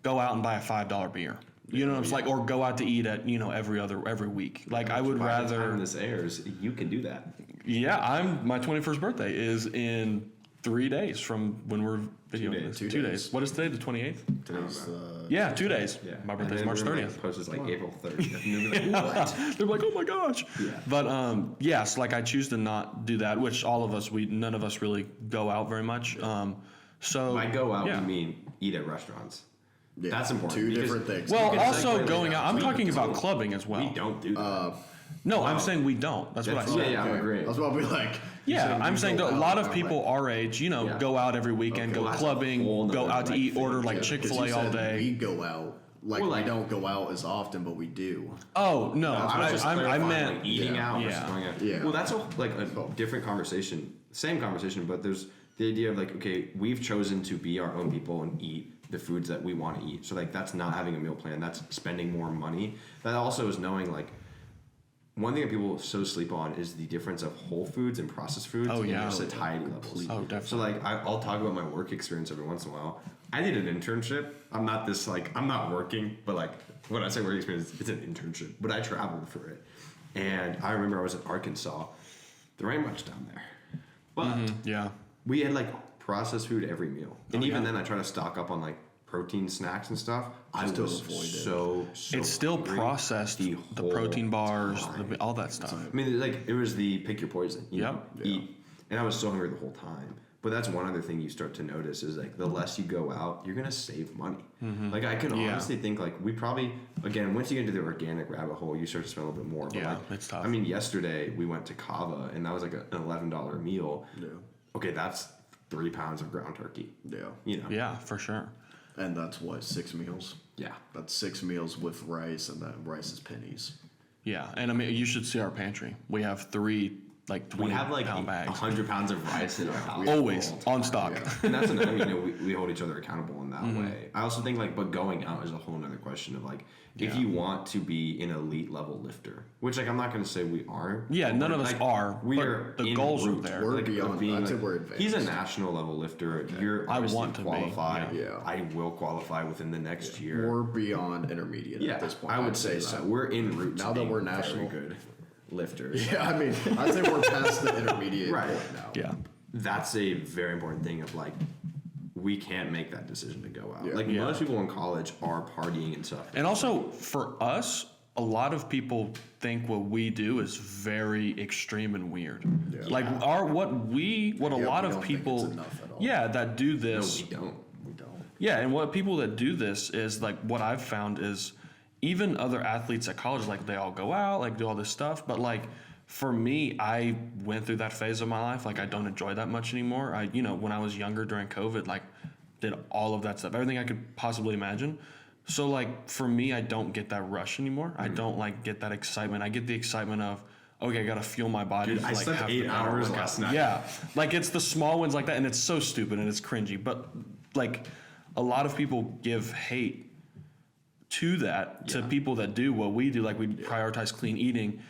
[SPEAKER 1] go out and buy a $5 beer. You know what I'm saying? Like, or go out to eat at every week. Like I would
[SPEAKER 2] by the time
[SPEAKER 1] rather.
[SPEAKER 2] this airs, you can do that.
[SPEAKER 1] Yeah, my 21st birthday is in 3 days from when we're videoing
[SPEAKER 2] days.
[SPEAKER 1] this.
[SPEAKER 3] 2
[SPEAKER 1] 2
[SPEAKER 3] days.
[SPEAKER 1] days. What is today? The 28th?
[SPEAKER 3] Today's,
[SPEAKER 1] Yeah, 2 days.
[SPEAKER 2] Yeah.
[SPEAKER 1] My
[SPEAKER 2] And
[SPEAKER 1] birthday's
[SPEAKER 2] then
[SPEAKER 1] March
[SPEAKER 2] we're gonna
[SPEAKER 1] 30th.
[SPEAKER 2] Post is like April 30th. And they'll be like, what?
[SPEAKER 1] They're like, oh my gosh.
[SPEAKER 2] Yeah.
[SPEAKER 1] But yes, like I choose to not do that, which all of us, none of us really go out very much. So
[SPEAKER 2] By go out,
[SPEAKER 1] yeah.
[SPEAKER 2] we mean eat at restaurants.
[SPEAKER 3] yeah,
[SPEAKER 2] That's important.
[SPEAKER 3] Two
[SPEAKER 2] because
[SPEAKER 3] different things.
[SPEAKER 1] Well,
[SPEAKER 2] You can
[SPEAKER 1] also
[SPEAKER 2] segue
[SPEAKER 1] going
[SPEAKER 2] that.
[SPEAKER 1] out. I'm
[SPEAKER 2] We
[SPEAKER 1] talking about
[SPEAKER 2] don't-
[SPEAKER 1] clubbing as well.
[SPEAKER 2] We don't do that.
[SPEAKER 1] No, I'm saying we don't. That's what I
[SPEAKER 2] That's-
[SPEAKER 1] said.
[SPEAKER 2] yeah, I'm agreeing.
[SPEAKER 3] I was about to be like,
[SPEAKER 1] Yeah,
[SPEAKER 3] saying
[SPEAKER 1] I'm
[SPEAKER 3] you
[SPEAKER 1] saying
[SPEAKER 3] go
[SPEAKER 1] that a
[SPEAKER 3] out,
[SPEAKER 1] lot of
[SPEAKER 3] I'm
[SPEAKER 1] people
[SPEAKER 3] like,
[SPEAKER 1] our age,
[SPEAKER 2] Yeah.
[SPEAKER 1] go out every weekend,
[SPEAKER 3] Okay,
[SPEAKER 1] go
[SPEAKER 2] well, that's a whole
[SPEAKER 1] clubbing,
[SPEAKER 2] nother,
[SPEAKER 1] go out to
[SPEAKER 2] like,
[SPEAKER 1] eat, order
[SPEAKER 2] thing.
[SPEAKER 1] like
[SPEAKER 3] because you
[SPEAKER 1] Chick-fil-A all
[SPEAKER 3] said
[SPEAKER 1] day.
[SPEAKER 3] We go out. Like,
[SPEAKER 2] Well, like-
[SPEAKER 3] we don't go out as often, but we do.
[SPEAKER 1] Oh no,
[SPEAKER 2] I was just
[SPEAKER 1] I
[SPEAKER 2] clarifying,
[SPEAKER 1] meant
[SPEAKER 2] like, eating
[SPEAKER 3] yeah.
[SPEAKER 2] out versus
[SPEAKER 1] Yeah.
[SPEAKER 2] going out.
[SPEAKER 3] Yeah.
[SPEAKER 2] Well, that's a different conversation, same conversation, but there's the idea of like, okay, we've chosen to be our own people and eat the foods that we want to eat. So like, that's not having a meal plan. That's spending more money. That also is knowing like, one thing that people so sleep on is the difference of whole foods and processed foods
[SPEAKER 1] Oh,
[SPEAKER 2] and
[SPEAKER 1] yeah.
[SPEAKER 2] your satiety levels.
[SPEAKER 1] Oh, definitely.
[SPEAKER 2] So like, I'll talk about my work experience every once in a while. I did an internship. I'm not this like, I'm not working, but like when I say work experience, it's an internship, but I traveled for it. And I remember I was in Arkansas. There ain't much down there, but
[SPEAKER 1] yeah.
[SPEAKER 2] we had like processed food every meal. And
[SPEAKER 1] Oh,
[SPEAKER 2] even
[SPEAKER 1] yeah.
[SPEAKER 2] then I try to stock up on like protein snacks and stuff. I
[SPEAKER 3] Just to
[SPEAKER 2] was
[SPEAKER 3] avoid it.
[SPEAKER 2] so
[SPEAKER 1] It's still
[SPEAKER 2] hungry
[SPEAKER 1] processed. The
[SPEAKER 2] whole
[SPEAKER 1] protein bars,
[SPEAKER 2] time.
[SPEAKER 1] all that stuff.
[SPEAKER 2] I mean, like it was the pick your poison. You
[SPEAKER 1] Yep.
[SPEAKER 2] know, eat. And I was so hungry the whole time. But that's one other thing you start to notice is like the less you go out, you're gonna save money. Like I can
[SPEAKER 1] Mm-hmm. Yeah.
[SPEAKER 2] honestly think like we probably again once you get into the organic rabbit hole, you start to spend a little bit more. But
[SPEAKER 1] Yeah,
[SPEAKER 2] like,
[SPEAKER 1] it's tough.
[SPEAKER 2] I mean, yesterday we went to Cava and that was like an $11 meal.
[SPEAKER 3] Yeah.
[SPEAKER 2] Okay, that's 3 pounds of ground turkey.
[SPEAKER 3] Yeah.
[SPEAKER 2] You know.
[SPEAKER 1] Yeah, for sure.
[SPEAKER 3] And that's what, 6 meals?
[SPEAKER 2] Yeah.
[SPEAKER 3] That's 6 meals with rice, and then rice is pennies.
[SPEAKER 1] Yeah, and I mean, you should see our pantry. We have 3 like 20
[SPEAKER 2] We have like
[SPEAKER 1] pound bags.
[SPEAKER 2] 100 pounds of rice in our house.
[SPEAKER 1] Always
[SPEAKER 2] all the time.
[SPEAKER 1] on stock.
[SPEAKER 3] Yeah.
[SPEAKER 2] And that's another, I mean, we hold each other accountable in that
[SPEAKER 1] Mm-hmm.
[SPEAKER 2] way. I also think like, but going out is a whole nother question of like, if
[SPEAKER 1] Yeah.
[SPEAKER 2] you want to be an elite level lifter, which like I'm not going to say we are.
[SPEAKER 1] Yeah,
[SPEAKER 2] but
[SPEAKER 1] none
[SPEAKER 2] we're,
[SPEAKER 1] of us
[SPEAKER 2] like,
[SPEAKER 1] are,
[SPEAKER 2] We
[SPEAKER 1] but
[SPEAKER 2] are
[SPEAKER 1] the
[SPEAKER 2] en
[SPEAKER 1] goals are
[SPEAKER 2] route.
[SPEAKER 1] there.
[SPEAKER 3] We're
[SPEAKER 2] Like,
[SPEAKER 3] beyond-
[SPEAKER 2] of being,
[SPEAKER 3] I'd say
[SPEAKER 2] like,
[SPEAKER 3] we're
[SPEAKER 2] he's a
[SPEAKER 3] advanced.
[SPEAKER 2] national level lifter. You're
[SPEAKER 1] I
[SPEAKER 2] obviously
[SPEAKER 1] want to be,
[SPEAKER 2] qualified.
[SPEAKER 3] yeah.
[SPEAKER 2] I will qualify within the next year.
[SPEAKER 3] We're beyond intermediate
[SPEAKER 2] Yeah,
[SPEAKER 3] at this point.
[SPEAKER 2] I would
[SPEAKER 3] I'd
[SPEAKER 2] say so. We're en route.
[SPEAKER 3] Now
[SPEAKER 2] to
[SPEAKER 3] that
[SPEAKER 2] being
[SPEAKER 3] we're
[SPEAKER 2] very
[SPEAKER 3] national.
[SPEAKER 2] good lifters.
[SPEAKER 3] Yeah, I mean, I'd say we're past the intermediate
[SPEAKER 2] Right.
[SPEAKER 3] point now.
[SPEAKER 1] Yeah.
[SPEAKER 2] That's a very important thing of like we can't make that decision to go out.
[SPEAKER 3] Yeah.
[SPEAKER 2] Like
[SPEAKER 1] Yeah.
[SPEAKER 2] most people in college are partying and stuff.
[SPEAKER 1] And also for us, a lot of people think what we do is very extreme and weird.
[SPEAKER 3] Yeah.
[SPEAKER 1] Like what a
[SPEAKER 3] Yeah,
[SPEAKER 1] lot
[SPEAKER 3] we
[SPEAKER 1] of
[SPEAKER 3] don't think
[SPEAKER 1] people,
[SPEAKER 3] it's enough at all.
[SPEAKER 1] yeah, that do
[SPEAKER 2] No,
[SPEAKER 1] this.
[SPEAKER 2] we don't.
[SPEAKER 3] We don't.
[SPEAKER 1] Yeah, and what people that do this is like what I've found is even other athletes at college, like they all go out, like do all this stuff, but like for me, I went through that phase of my life. Like I don't enjoy that much anymore. When I was younger during COVID, like did all of that stuff, everything I could possibly imagine. So like for me, I don't get that rush anymore. I don't like get that excitement. I get the excitement of, okay, I gotta feel my body.
[SPEAKER 2] Dude,
[SPEAKER 1] to,
[SPEAKER 2] I
[SPEAKER 1] like,
[SPEAKER 2] slept
[SPEAKER 1] have
[SPEAKER 2] 8
[SPEAKER 1] the better
[SPEAKER 2] hours
[SPEAKER 1] workout.
[SPEAKER 2] last night.
[SPEAKER 1] Yeah, like it's the small ones like that, and it's so stupid and it's cringy. But like a lot of people give hate to that to
[SPEAKER 2] Yeah.
[SPEAKER 1] people that do what we do. Like we prioritize clean eating,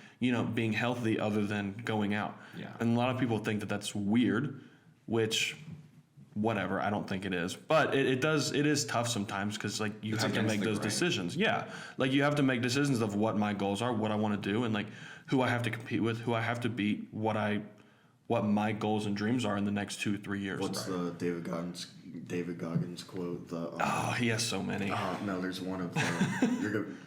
[SPEAKER 1] being healthy other than going out.
[SPEAKER 2] Yeah.
[SPEAKER 1] And a lot of people think that that's weird, which whatever, I don't think it is. But it is tough sometimes because like you
[SPEAKER 2] It's
[SPEAKER 1] have to
[SPEAKER 2] against
[SPEAKER 1] make
[SPEAKER 2] the
[SPEAKER 1] those
[SPEAKER 2] grain.
[SPEAKER 1] decisions. Yeah. Like you have to make decisions of what my goals are, what I want to do, and like who I have to compete with, who I have to beat, what my goals and dreams are in the next 2-3 years.
[SPEAKER 3] What's the David Goggins quote?
[SPEAKER 1] Oh, he has so many.
[SPEAKER 3] No, there's one of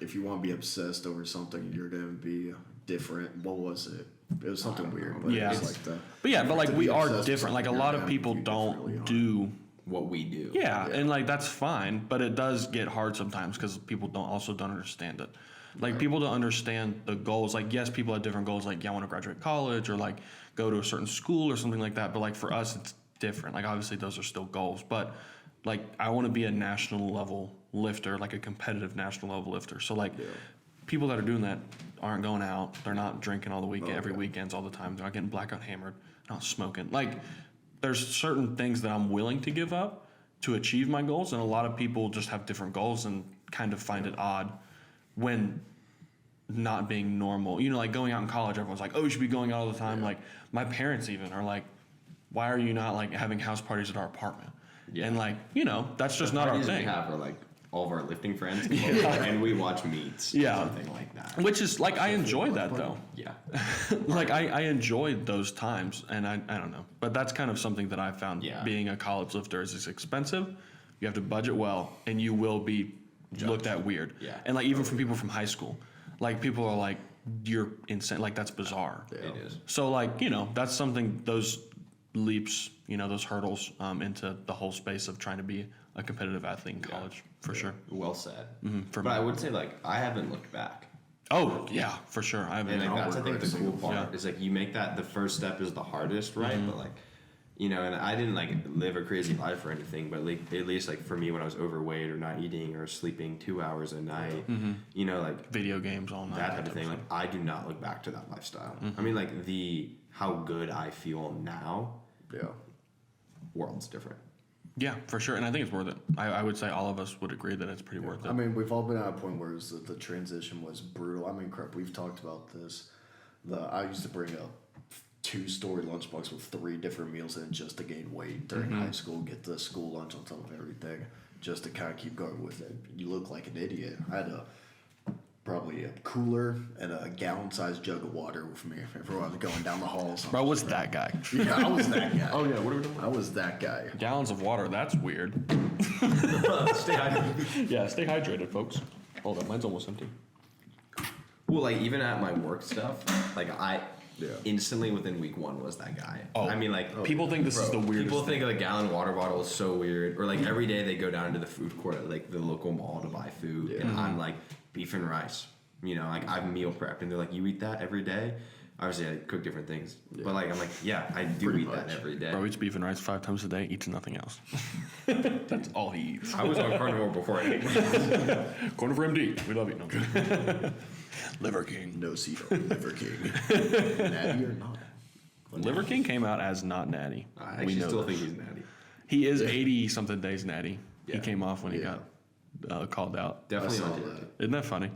[SPEAKER 3] if you want to be obsessed over something, you're gonna be different. What was it? It was something weird, but
[SPEAKER 1] Yeah.
[SPEAKER 3] it was like the.
[SPEAKER 1] But like
[SPEAKER 3] to
[SPEAKER 1] we
[SPEAKER 3] be
[SPEAKER 1] are
[SPEAKER 3] obsessed with
[SPEAKER 1] different. Like a
[SPEAKER 3] something,
[SPEAKER 1] lot
[SPEAKER 3] you're
[SPEAKER 1] of
[SPEAKER 3] gonna
[SPEAKER 1] people
[SPEAKER 3] view differently
[SPEAKER 1] don't
[SPEAKER 3] on it.
[SPEAKER 1] do.
[SPEAKER 2] What we do.
[SPEAKER 1] Yeah, and like that's fine, but it does get hard sometimes because people don't understand it. Like people don't understand the goals. Like yes, people have different goals. Like yeah, I want to graduate college or like go to a certain school or something like that. But like for us, it's different. Like obviously those are still goals, but like I want to be a national level lifter, like a competitive national level lifter. So like people that are doing that aren't going out. They're not drinking all the weekend, every weekends all the time. They're not getting blackout hammered. Not smoking. Like there's certain things that I'm willing to give up to achieve my goals, and a lot of people just have different goals and kind of find it odd when not being normal. Like going out in college, everyone's like, oh, you should be going out all the time. Like my parents even are like, why are you not like having house parties at our apartment?
[SPEAKER 2] Yeah.
[SPEAKER 1] And like, that's just not our
[SPEAKER 2] Parties we
[SPEAKER 1] thing.
[SPEAKER 2] have are like all of our lifting friends come over and we watch meets or
[SPEAKER 1] Yeah.
[SPEAKER 2] something like that.
[SPEAKER 1] Which is like, I enjoy that though.
[SPEAKER 2] Yeah.
[SPEAKER 1] Like I enjoyed those times, and I don't know, but that's kind of something that I found.
[SPEAKER 2] Yeah.
[SPEAKER 1] Being a college lifter is it's expensive. You have to budget well, and you will be looked at weird.
[SPEAKER 2] Yeah.
[SPEAKER 1] And like even from people from high school, like people are like, "You're insane." Like that's bizarre.
[SPEAKER 2] It is.
[SPEAKER 1] So like that's something, those leaps, those hurdles into the whole space of trying to be a competitive athlete in college for sure.
[SPEAKER 2] Well said.
[SPEAKER 1] For
[SPEAKER 2] but
[SPEAKER 1] me.
[SPEAKER 2] I would say like I haven't looked back.
[SPEAKER 1] Oh yeah, for sure. I haven't.
[SPEAKER 2] And like, that's I think the cool part
[SPEAKER 1] Yeah.
[SPEAKER 2] is like you make that the first step is the hardest, right? But like and I didn't like live a crazy life or anything, but like at least like for me when I was overweight or not eating or sleeping 2 hours a night, like
[SPEAKER 1] Video games all night.
[SPEAKER 2] that type of thing. Like I do not look back to that lifestyle. I mean like how good I feel now,
[SPEAKER 3] Yeah.
[SPEAKER 2] world's different.
[SPEAKER 1] Yeah, for sure, and I think it's worth it. I would say all of us would agree that it's pretty worth it.
[SPEAKER 3] I mean, we've all been at a point where the transition was brutal. I mean, crap, we've talked about this. I used to bring a 2-story lunchbox with 3 different meals in it just to gain weight during high school, get the school lunch on top of everything, just to kind of keep going with it. You look like an idiot. I had probably a cooler and a gallon-sized jug of water with me if I was going down the halls.
[SPEAKER 1] Bro, what's that guy?
[SPEAKER 3] Yeah, I was that guy.
[SPEAKER 2] Oh yeah, what are we doing?
[SPEAKER 3] I was that guy.
[SPEAKER 1] Gallons of water, that's weird.
[SPEAKER 2] Stay hydrated.
[SPEAKER 1] Yeah, stay hydrated, folks. Hold up, mine's almost empty.
[SPEAKER 2] Well, like even at my work stuff, like I
[SPEAKER 3] Yeah.
[SPEAKER 2] instantly within week 1 was that guy.
[SPEAKER 1] Oh.
[SPEAKER 2] I mean, like
[SPEAKER 1] People think this is the weirdest
[SPEAKER 2] people
[SPEAKER 1] thing.
[SPEAKER 2] think a gallon water bottle is so weird, or like every day they go down to the food court at like the local mall to buy food, and I'm like beef and rice. Like I've meal prepped, and they're like, "You eat that every day?" Obviously, I cook different things, but like I'm like, "Yeah, I do
[SPEAKER 3] Pretty
[SPEAKER 2] eat that
[SPEAKER 3] much.
[SPEAKER 2] every day."
[SPEAKER 1] Bro eats beef and rice 5 times a day, eats nothing else. That's all he eats.
[SPEAKER 2] I was on carnivore before I ate.
[SPEAKER 1] Corner for MD. We love you. No, I'm kidding. Liver King.
[SPEAKER 3] No Cito, Liver King. Natty or not?
[SPEAKER 1] Liver King came out as not natty.
[SPEAKER 2] I actually still think he's natty.
[SPEAKER 1] He is 80 something days natty. He
[SPEAKER 2] Yeah.
[SPEAKER 1] came off when he
[SPEAKER 3] Yeah.
[SPEAKER 1] got called out.
[SPEAKER 2] Definitely
[SPEAKER 3] saw
[SPEAKER 2] on
[SPEAKER 3] that.
[SPEAKER 2] it.
[SPEAKER 1] Isn't that funny?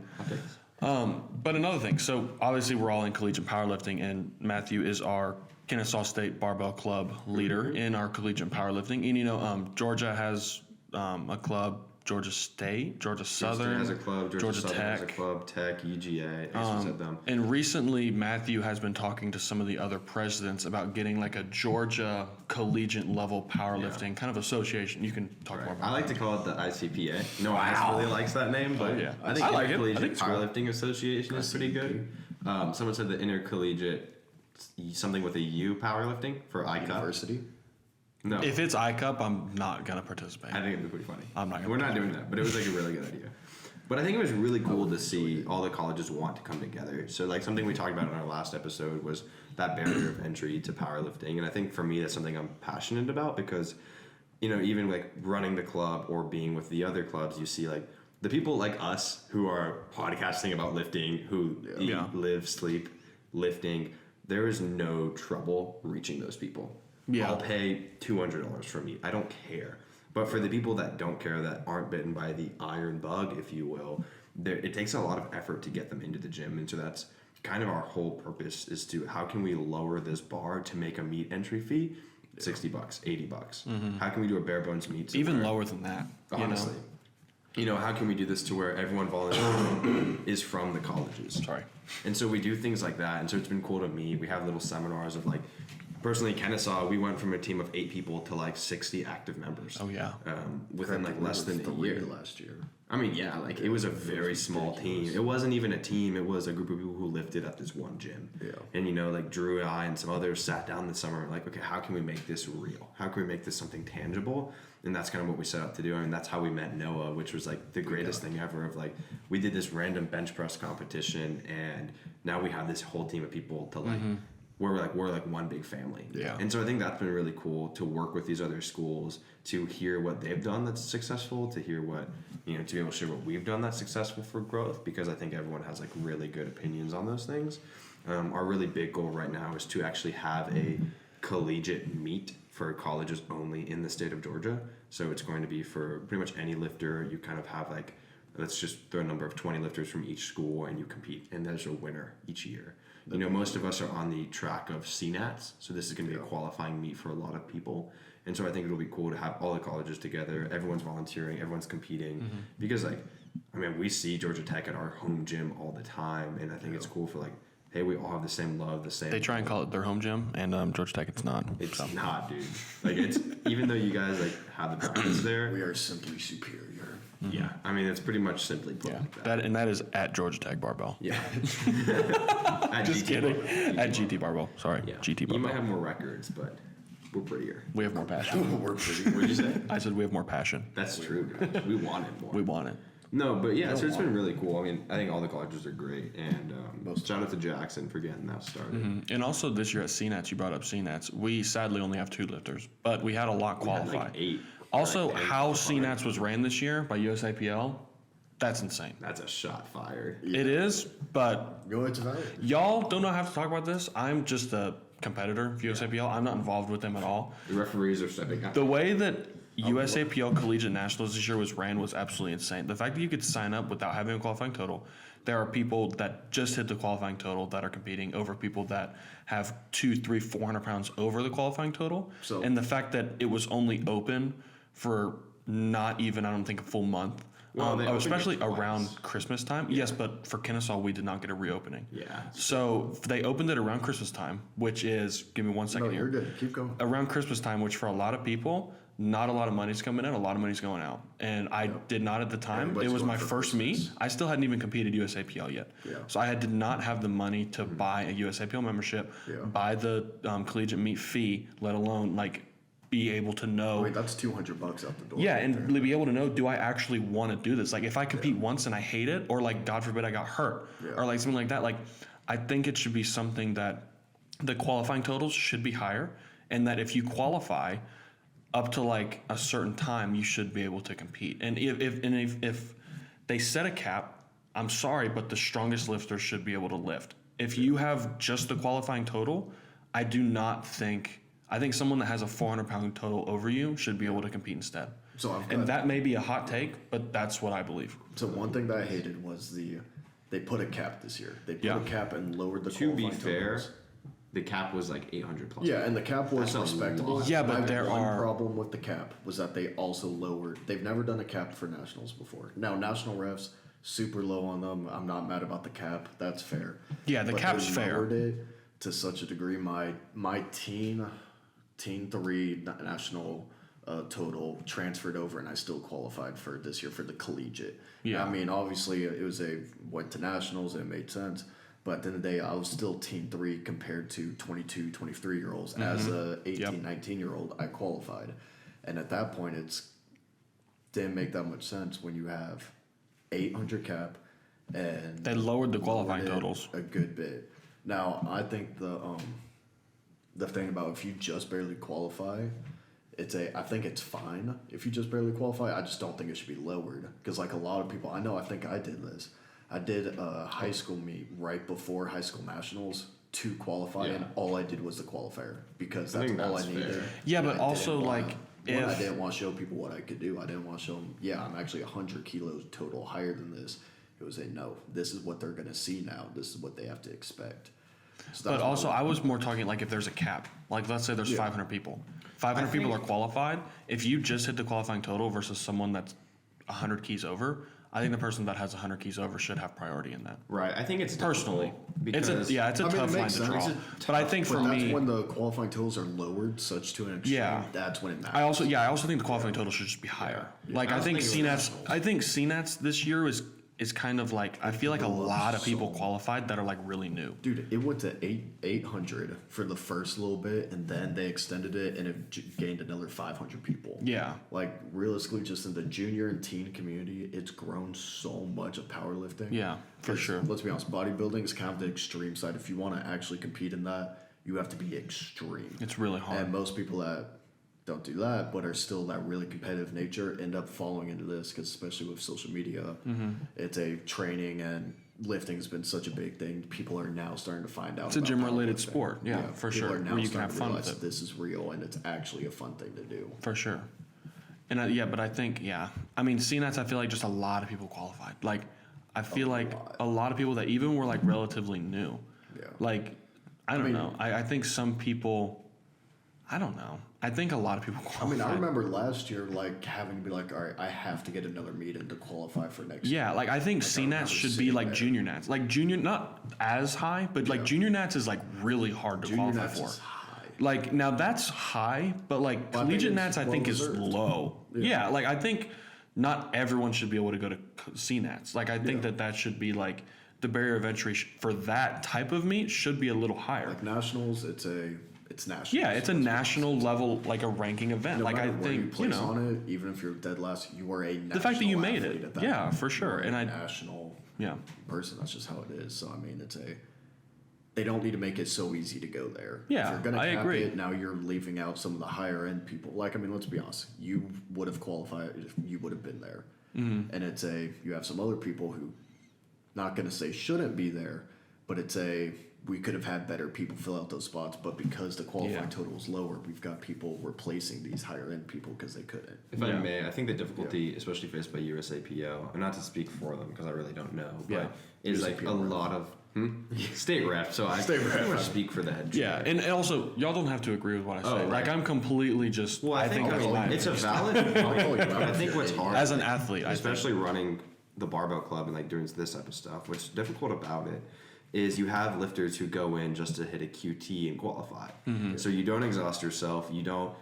[SPEAKER 1] But another thing, so obviously we're all in collegiate powerlifting, and Matthew is our Kennesaw State Barbell Club leader in our collegiate powerlifting. And Georgia has a club, Georgia State, Georgia Southern,
[SPEAKER 2] has a club. Georgia Southern
[SPEAKER 1] Tech.
[SPEAKER 2] has a club. Tech, UGA. I used to set them.
[SPEAKER 1] And recently, Matthew has been talking to some of the other presidents about getting like a Georgia collegiate level powerlifting kind of association. You can talk more about
[SPEAKER 2] I like to call it the ICPA. No one else really likes that name, but
[SPEAKER 1] yeah.
[SPEAKER 2] I think
[SPEAKER 1] I like it. I
[SPEAKER 2] Intercollegiate
[SPEAKER 1] think it's cool.
[SPEAKER 2] Powerlifting Association is pretty good. Someone said the Intercollegiate something with a U powerlifting for ICUP.
[SPEAKER 3] University?
[SPEAKER 2] No,
[SPEAKER 1] If it's ICUP, I'm not going to participate.
[SPEAKER 2] I think it'd be pretty funny.
[SPEAKER 1] I'm not gonna
[SPEAKER 2] We're not doing that, but it was like a really good idea. But I think it was really cool to see all the colleges want to come together. So like something we talked about in our last episode was that barrier of entry to powerlifting, and I think for me that's something I'm passionate about because, even like running the club or being with the other clubs, you see like the people like us who are podcasting about lifting, who eat,
[SPEAKER 1] Yeah.
[SPEAKER 2] live, sleep, lifting. There is no trouble reaching those people.
[SPEAKER 1] Yeah.
[SPEAKER 2] I'll pay $200 for meat. I don't care. But for the people that don't care, that aren't bitten by the iron bug, if you will, it takes a lot of effort to get them into the gym. And so that's kind of our whole purpose is to how can we lower this bar to make a meat entry fee $60, $80. How can we do a bare bones meat?
[SPEAKER 1] Even
[SPEAKER 2] somewhere?
[SPEAKER 1] lower than that.
[SPEAKER 2] Honestly. How can we do this to where everyone volunteering is from the colleges?
[SPEAKER 1] Sorry.
[SPEAKER 2] And so we do things like that. And so it's been cool to meet. We have little seminars of like, personally, Kennesaw, we went from a team of 8 people to like 60 active members.
[SPEAKER 1] Oh, yeah.
[SPEAKER 2] Within like less than a
[SPEAKER 3] 3
[SPEAKER 2] year.
[SPEAKER 3] last year.
[SPEAKER 2] I mean, yeah, like it was a very small team. It wasn't even a team. It was a group of people who lifted at this one gym.
[SPEAKER 3] Yeah.
[SPEAKER 2] And like Drew and I and some others sat down this summer and like, okay, how can we make this real? How can we make this something tangible? And that's kind of what we set out to do. I mean, that's how we met Noah, which was like the greatest thing ever of like, we did this random bench press competition and now we have this whole team of people to like, we're like one big family.
[SPEAKER 1] Yeah.
[SPEAKER 2] And so I think that's been really cool to work with these other schools, to hear what they've done that's successful, to hear what, to be able to share what we've done that's successful for growth, because I think everyone has like really good opinions on those things. Our really big goal right now is to actually have a collegiate meet for colleges only in the state of Georgia. So it's going to be for pretty much any lifter. You kind of have like let's just throw a number of 20 lifters from each school and you compete, and there's a winner each year. You know, most of us are on the track of CNATs, so this is going to be a qualifying meet for a lot of people. And so I think it'll be cool to have all the colleges together, everyone's volunteering, everyone's competing, because like, I mean, we see Georgia Tech at our home gym all the time, and I think it's cool for like, hey, we all have the same love, the same.
[SPEAKER 1] They try and call it their home gym, and Georgia Tech, it's not.
[SPEAKER 2] It's
[SPEAKER 1] so.
[SPEAKER 2] not, dude. Like, it's even though you guys like have the practice there.
[SPEAKER 3] We are simply superior.
[SPEAKER 2] Yeah, I mean, it's pretty much simply put
[SPEAKER 1] Yeah,
[SPEAKER 2] like that.
[SPEAKER 1] that is at Georgia Tech Barbell.
[SPEAKER 2] Yeah.
[SPEAKER 1] Just
[SPEAKER 2] GT
[SPEAKER 1] kidding.
[SPEAKER 2] Barbell.
[SPEAKER 1] At GT Barbell. Sorry,
[SPEAKER 2] Yeah.
[SPEAKER 1] GT
[SPEAKER 2] You
[SPEAKER 1] Barbell.
[SPEAKER 2] might have more records, but we're prettier.
[SPEAKER 1] We have more passion.
[SPEAKER 3] We're pretty.
[SPEAKER 2] What'd you say?
[SPEAKER 1] I said we have more passion.
[SPEAKER 2] That's true. Dude. We wanted more.
[SPEAKER 1] We want it.
[SPEAKER 2] No, but yeah, so it's been really cool. I mean, I think all the colleges are great, and shout out to Jackson for getting that started.
[SPEAKER 1] And also this year at CNATS, you brought up CNATS. We sadly only have 2 lifters, but we had a lot
[SPEAKER 2] We had,
[SPEAKER 1] qualify.
[SPEAKER 2] like 8.
[SPEAKER 1] Also,
[SPEAKER 2] Like, 8
[SPEAKER 1] how
[SPEAKER 2] qualified.
[SPEAKER 1] CNATS was ran this year by USAPL, that's insane.
[SPEAKER 2] That's a shot fired.
[SPEAKER 1] It is, but
[SPEAKER 3] No, it's valid.
[SPEAKER 1] y'all don't have to talk about this. I'm just a competitor for USAPL. I'm not involved with them at all.
[SPEAKER 2] The referees are stepping up.
[SPEAKER 1] The way that USAPL Collegiate Nationals this year was ran was absolutely insane. The fact that you could sign up without having a qualifying total. There are people that just hit the qualifying total that are competing over people that have 200, 300, 400 pounds over the qualifying total.
[SPEAKER 3] So-
[SPEAKER 1] And the fact that it was only open for not even, I don't think, a full month.
[SPEAKER 2] Well, they opened it
[SPEAKER 1] Especially
[SPEAKER 2] twice.
[SPEAKER 1] around Christmas time. Yes, but for Kennesaw, we did not get a reopening.
[SPEAKER 2] Yeah.
[SPEAKER 1] So they opened it around Christmas time, which is, give me 1 second
[SPEAKER 3] No,
[SPEAKER 1] here
[SPEAKER 3] you're good. Keep going.
[SPEAKER 1] around Christmas time, which for a lot of people, not a lot of money's coming in, a lot of money's going out. And I did not at the time.
[SPEAKER 3] Everybody's
[SPEAKER 1] It was
[SPEAKER 3] going
[SPEAKER 1] my
[SPEAKER 3] for
[SPEAKER 1] first meet.
[SPEAKER 3] Christmas.
[SPEAKER 1] I still hadn't even competed USAPL yet.
[SPEAKER 3] Yeah.
[SPEAKER 1] So I did not have the money to buy a USAPL membership,
[SPEAKER 3] Yeah.
[SPEAKER 1] buy the collegiate meet fee, let alone like be able to know.
[SPEAKER 3] Wait, that's $200 out the door.
[SPEAKER 1] Yeah,
[SPEAKER 3] right
[SPEAKER 1] and
[SPEAKER 3] there.
[SPEAKER 1] be able to know, do I actually want to do this? Like, if I compete once and I hate it, or like, God forbid, I got hurt,
[SPEAKER 3] Yeah.
[SPEAKER 1] or like something like that, like, I think it should be something that the qualifying totals should be higher, and that if you qualify up to like a certain time, you should be able to compete. And if they set a cap, I'm sorry, but the strongest lifters should be able to lift. If you have just the qualifying total, I do not think. I think someone that has a 400-pound total over you should be able to compete instead.
[SPEAKER 3] So I've
[SPEAKER 1] And
[SPEAKER 3] got-
[SPEAKER 1] that may be a hot take, but that's what I believe.
[SPEAKER 3] So one thing that I hated was they put a cap this year. They put
[SPEAKER 1] Yeah.
[SPEAKER 3] a cap and lowered the
[SPEAKER 2] To be
[SPEAKER 3] qualifying
[SPEAKER 2] fair,
[SPEAKER 3] totals.
[SPEAKER 2] the cap was like 800 plus.
[SPEAKER 3] Yeah, and the cap was
[SPEAKER 2] That's a
[SPEAKER 3] respectable.
[SPEAKER 2] lot.
[SPEAKER 1] Yeah, but
[SPEAKER 3] My
[SPEAKER 1] there
[SPEAKER 3] one
[SPEAKER 1] are-
[SPEAKER 3] problem with the cap was that they also lowered. They've never done a cap for nationals before. Now national refs super low on them. I'm not mad about the cap. That's fair.
[SPEAKER 1] Yeah, the
[SPEAKER 3] But
[SPEAKER 1] cap's
[SPEAKER 3] they
[SPEAKER 1] fair.
[SPEAKER 3] lowered it to such a degree. My teen 3 national total transferred over, and I still qualified for this year for the collegiate.
[SPEAKER 1] Yeah.
[SPEAKER 3] I mean, obviously it was went to nationals. And it made sense. But at the end of the day, I was still teen 3 compared to 22, 23-year-olds. As a 18,
[SPEAKER 1] Yep.
[SPEAKER 3] 19-year-old, I qualified. And at that point, didn't make that much sense when you have 800 cap and
[SPEAKER 1] They lowered the qualifying
[SPEAKER 3] lowered it
[SPEAKER 1] totals.
[SPEAKER 3] a good bit. Now, I think the thing about if you just barely qualify, I think it's fine if you just barely qualify. I just don't think it should be lowered because like a lot of people, I think I did this. I did a high school meet right before high school nationals to qualify,
[SPEAKER 2] Yeah.
[SPEAKER 3] and all I did was the qualifier because
[SPEAKER 2] I
[SPEAKER 3] that's
[SPEAKER 2] think
[SPEAKER 3] all
[SPEAKER 2] that's
[SPEAKER 3] I needed.
[SPEAKER 2] fair.
[SPEAKER 1] Yeah,
[SPEAKER 3] And
[SPEAKER 1] but
[SPEAKER 3] I
[SPEAKER 1] also,
[SPEAKER 3] didn't wanna-
[SPEAKER 1] like,
[SPEAKER 3] I
[SPEAKER 1] if-
[SPEAKER 3] didn't want to show people what I could do. I didn't want to show them, yeah, I'm actually 100 kilos total higher than this. It was no, this is what they're going to see now. This is what they have to expect. So
[SPEAKER 1] But
[SPEAKER 3] that's
[SPEAKER 1] also,
[SPEAKER 3] what
[SPEAKER 1] I was more talking like if there's a cap. Like, let's say there's
[SPEAKER 3] Yeah.
[SPEAKER 1] 500 people. 500 people are qualified. If you just hit the qualifying total versus someone that's 100 keys over, I think the person that has 100 keys over should have priority in that.
[SPEAKER 2] Right. I think it's
[SPEAKER 1] Personally,
[SPEAKER 2] difficult
[SPEAKER 1] it's a
[SPEAKER 2] because
[SPEAKER 1] yeah, it's a
[SPEAKER 3] I mean,
[SPEAKER 1] tough
[SPEAKER 3] it
[SPEAKER 1] line
[SPEAKER 3] makes
[SPEAKER 1] to
[SPEAKER 3] sense.
[SPEAKER 1] draw.
[SPEAKER 3] It's
[SPEAKER 1] But I think for
[SPEAKER 3] but that's
[SPEAKER 1] me,
[SPEAKER 3] when the qualifying totals are lowered such to an extreme.
[SPEAKER 1] Yeah.
[SPEAKER 3] That's when it matters.
[SPEAKER 1] I also think the qualifying total should just be higher. Like
[SPEAKER 2] I
[SPEAKER 1] I
[SPEAKER 2] was
[SPEAKER 1] think
[SPEAKER 2] thinking
[SPEAKER 1] CNATS, CNATS this year is kind of like I feel like a lot of people qualified that are like really new.
[SPEAKER 3] Dude, it went to 800 for the first little bit, and then they extended it, and it gained another 500 people.
[SPEAKER 1] Yeah.
[SPEAKER 3] Like realistically, just in the junior and teen community, it's grown so much of powerlifting.
[SPEAKER 1] Yeah, for
[SPEAKER 3] 'Cause
[SPEAKER 1] sure.
[SPEAKER 3] Let's be honest, bodybuilding is kind of the extreme side. If you want to actually compete in that, you have to be extreme.
[SPEAKER 1] It's really hard.
[SPEAKER 3] And most people that don't do that, but are still that really competitive nature, end up falling into this because, especially with social media,
[SPEAKER 1] Mm-hmm.
[SPEAKER 3] it's a training and lifting has been such a big thing. People are now starting to find out.
[SPEAKER 1] It's a
[SPEAKER 3] about
[SPEAKER 1] gym-related
[SPEAKER 3] powerlifting.
[SPEAKER 1] sport, yeah, for
[SPEAKER 3] people
[SPEAKER 1] sure,
[SPEAKER 3] Are now
[SPEAKER 1] where you can
[SPEAKER 3] starting
[SPEAKER 1] have
[SPEAKER 3] to
[SPEAKER 1] fun with
[SPEAKER 3] realize
[SPEAKER 1] it.
[SPEAKER 3] This is real and it's actually a fun thing to do.
[SPEAKER 1] For sure. And yeah, but I think, I mean, CNATs, I feel like just a lot of people qualified. Like, I feel like a lot of people that even were like relatively new.
[SPEAKER 3] Yeah.
[SPEAKER 1] Like, I don't know. I think some people, I don't know. I think a lot of people
[SPEAKER 3] I
[SPEAKER 1] qualified.
[SPEAKER 3] mean, I remember last year, like, having to be like, all right, I have to get another meet in to qualify for next year.
[SPEAKER 1] Yeah, like I think
[SPEAKER 3] Like, I
[SPEAKER 1] CNATs
[SPEAKER 3] remember
[SPEAKER 1] should be
[SPEAKER 3] sitting
[SPEAKER 1] like
[SPEAKER 3] there.
[SPEAKER 1] junior nats. Like junior, not as high, but like
[SPEAKER 3] Yeah.
[SPEAKER 1] junior nats is like really hard to
[SPEAKER 3] Junior
[SPEAKER 1] qualify
[SPEAKER 3] Nats
[SPEAKER 1] for.
[SPEAKER 3] is high.
[SPEAKER 1] Like now that's high, but like
[SPEAKER 3] Well, I think
[SPEAKER 1] collegiate
[SPEAKER 3] it's
[SPEAKER 1] nats I think is
[SPEAKER 3] well-deserved.
[SPEAKER 1] low.
[SPEAKER 3] Yeah.
[SPEAKER 1] Yeah, like I think not everyone should be able to go to CNATs. Like I think
[SPEAKER 3] Yeah.
[SPEAKER 1] that should be like the barrier of entry for that type of meet should be a little higher.
[SPEAKER 3] Like nationals, it's national.
[SPEAKER 1] Yeah, it's a national level, like a ranking event.
[SPEAKER 3] No
[SPEAKER 1] like I
[SPEAKER 3] matter where
[SPEAKER 1] think
[SPEAKER 3] you
[SPEAKER 1] you
[SPEAKER 3] place
[SPEAKER 1] know
[SPEAKER 3] on it, even if you're dead last, you are a national
[SPEAKER 1] the fact that you made
[SPEAKER 3] athlete
[SPEAKER 1] it.
[SPEAKER 3] at that
[SPEAKER 1] Yeah,
[SPEAKER 3] point.
[SPEAKER 1] for sure.
[SPEAKER 3] You're
[SPEAKER 1] And
[SPEAKER 3] a
[SPEAKER 1] I
[SPEAKER 3] national
[SPEAKER 1] yeah.
[SPEAKER 3] person. That's just how it is. So I mean, they don't need to make it so easy to go there.
[SPEAKER 1] Yeah,
[SPEAKER 3] if you're gonna
[SPEAKER 1] I
[SPEAKER 3] cap
[SPEAKER 1] agree.
[SPEAKER 3] it, now you're leaving out some of the higher end people. Like I mean, let's be honest, you would have qualified if you would have been there.
[SPEAKER 1] Mm-hmm.
[SPEAKER 3] And you have some other people who, not gonna say shouldn't be there, but we could have had better people fill out those spots, but because the qualifying
[SPEAKER 1] Yeah.
[SPEAKER 3] total is lower, we've got people replacing these higher end people because they couldn't.
[SPEAKER 2] If I
[SPEAKER 1] Yeah.
[SPEAKER 2] may, I think the difficulty, especially faced by USAPO, and not to speak for them because I really don't know, but
[SPEAKER 1] Yeah.
[SPEAKER 2] is like
[SPEAKER 3] USAPO
[SPEAKER 2] a
[SPEAKER 3] rep.
[SPEAKER 2] lot of state rep. So I
[SPEAKER 3] State
[SPEAKER 2] pretty
[SPEAKER 3] rep.
[SPEAKER 2] much speak for the head.
[SPEAKER 1] Yeah,
[SPEAKER 2] trainer.
[SPEAKER 1] and also y'all don't have to agree with what I say.
[SPEAKER 2] Oh,
[SPEAKER 1] Like
[SPEAKER 2] right.
[SPEAKER 1] I'm completely just.
[SPEAKER 2] Well, I think
[SPEAKER 1] that's my
[SPEAKER 2] it's a
[SPEAKER 1] opinion.
[SPEAKER 2] valid
[SPEAKER 3] I'll call
[SPEAKER 2] point.
[SPEAKER 3] you out
[SPEAKER 2] I
[SPEAKER 3] if
[SPEAKER 2] think
[SPEAKER 3] you're
[SPEAKER 2] what's
[SPEAKER 3] an
[SPEAKER 2] hard,
[SPEAKER 1] as an athlete, I think.
[SPEAKER 2] especially running the barbell club and like doing this type of stuff, what's difficult about it is you have lifters who go in just to hit a QT and qualify.
[SPEAKER 1] Mm-hmm.
[SPEAKER 2] So you don't exhaust yourself. You don't,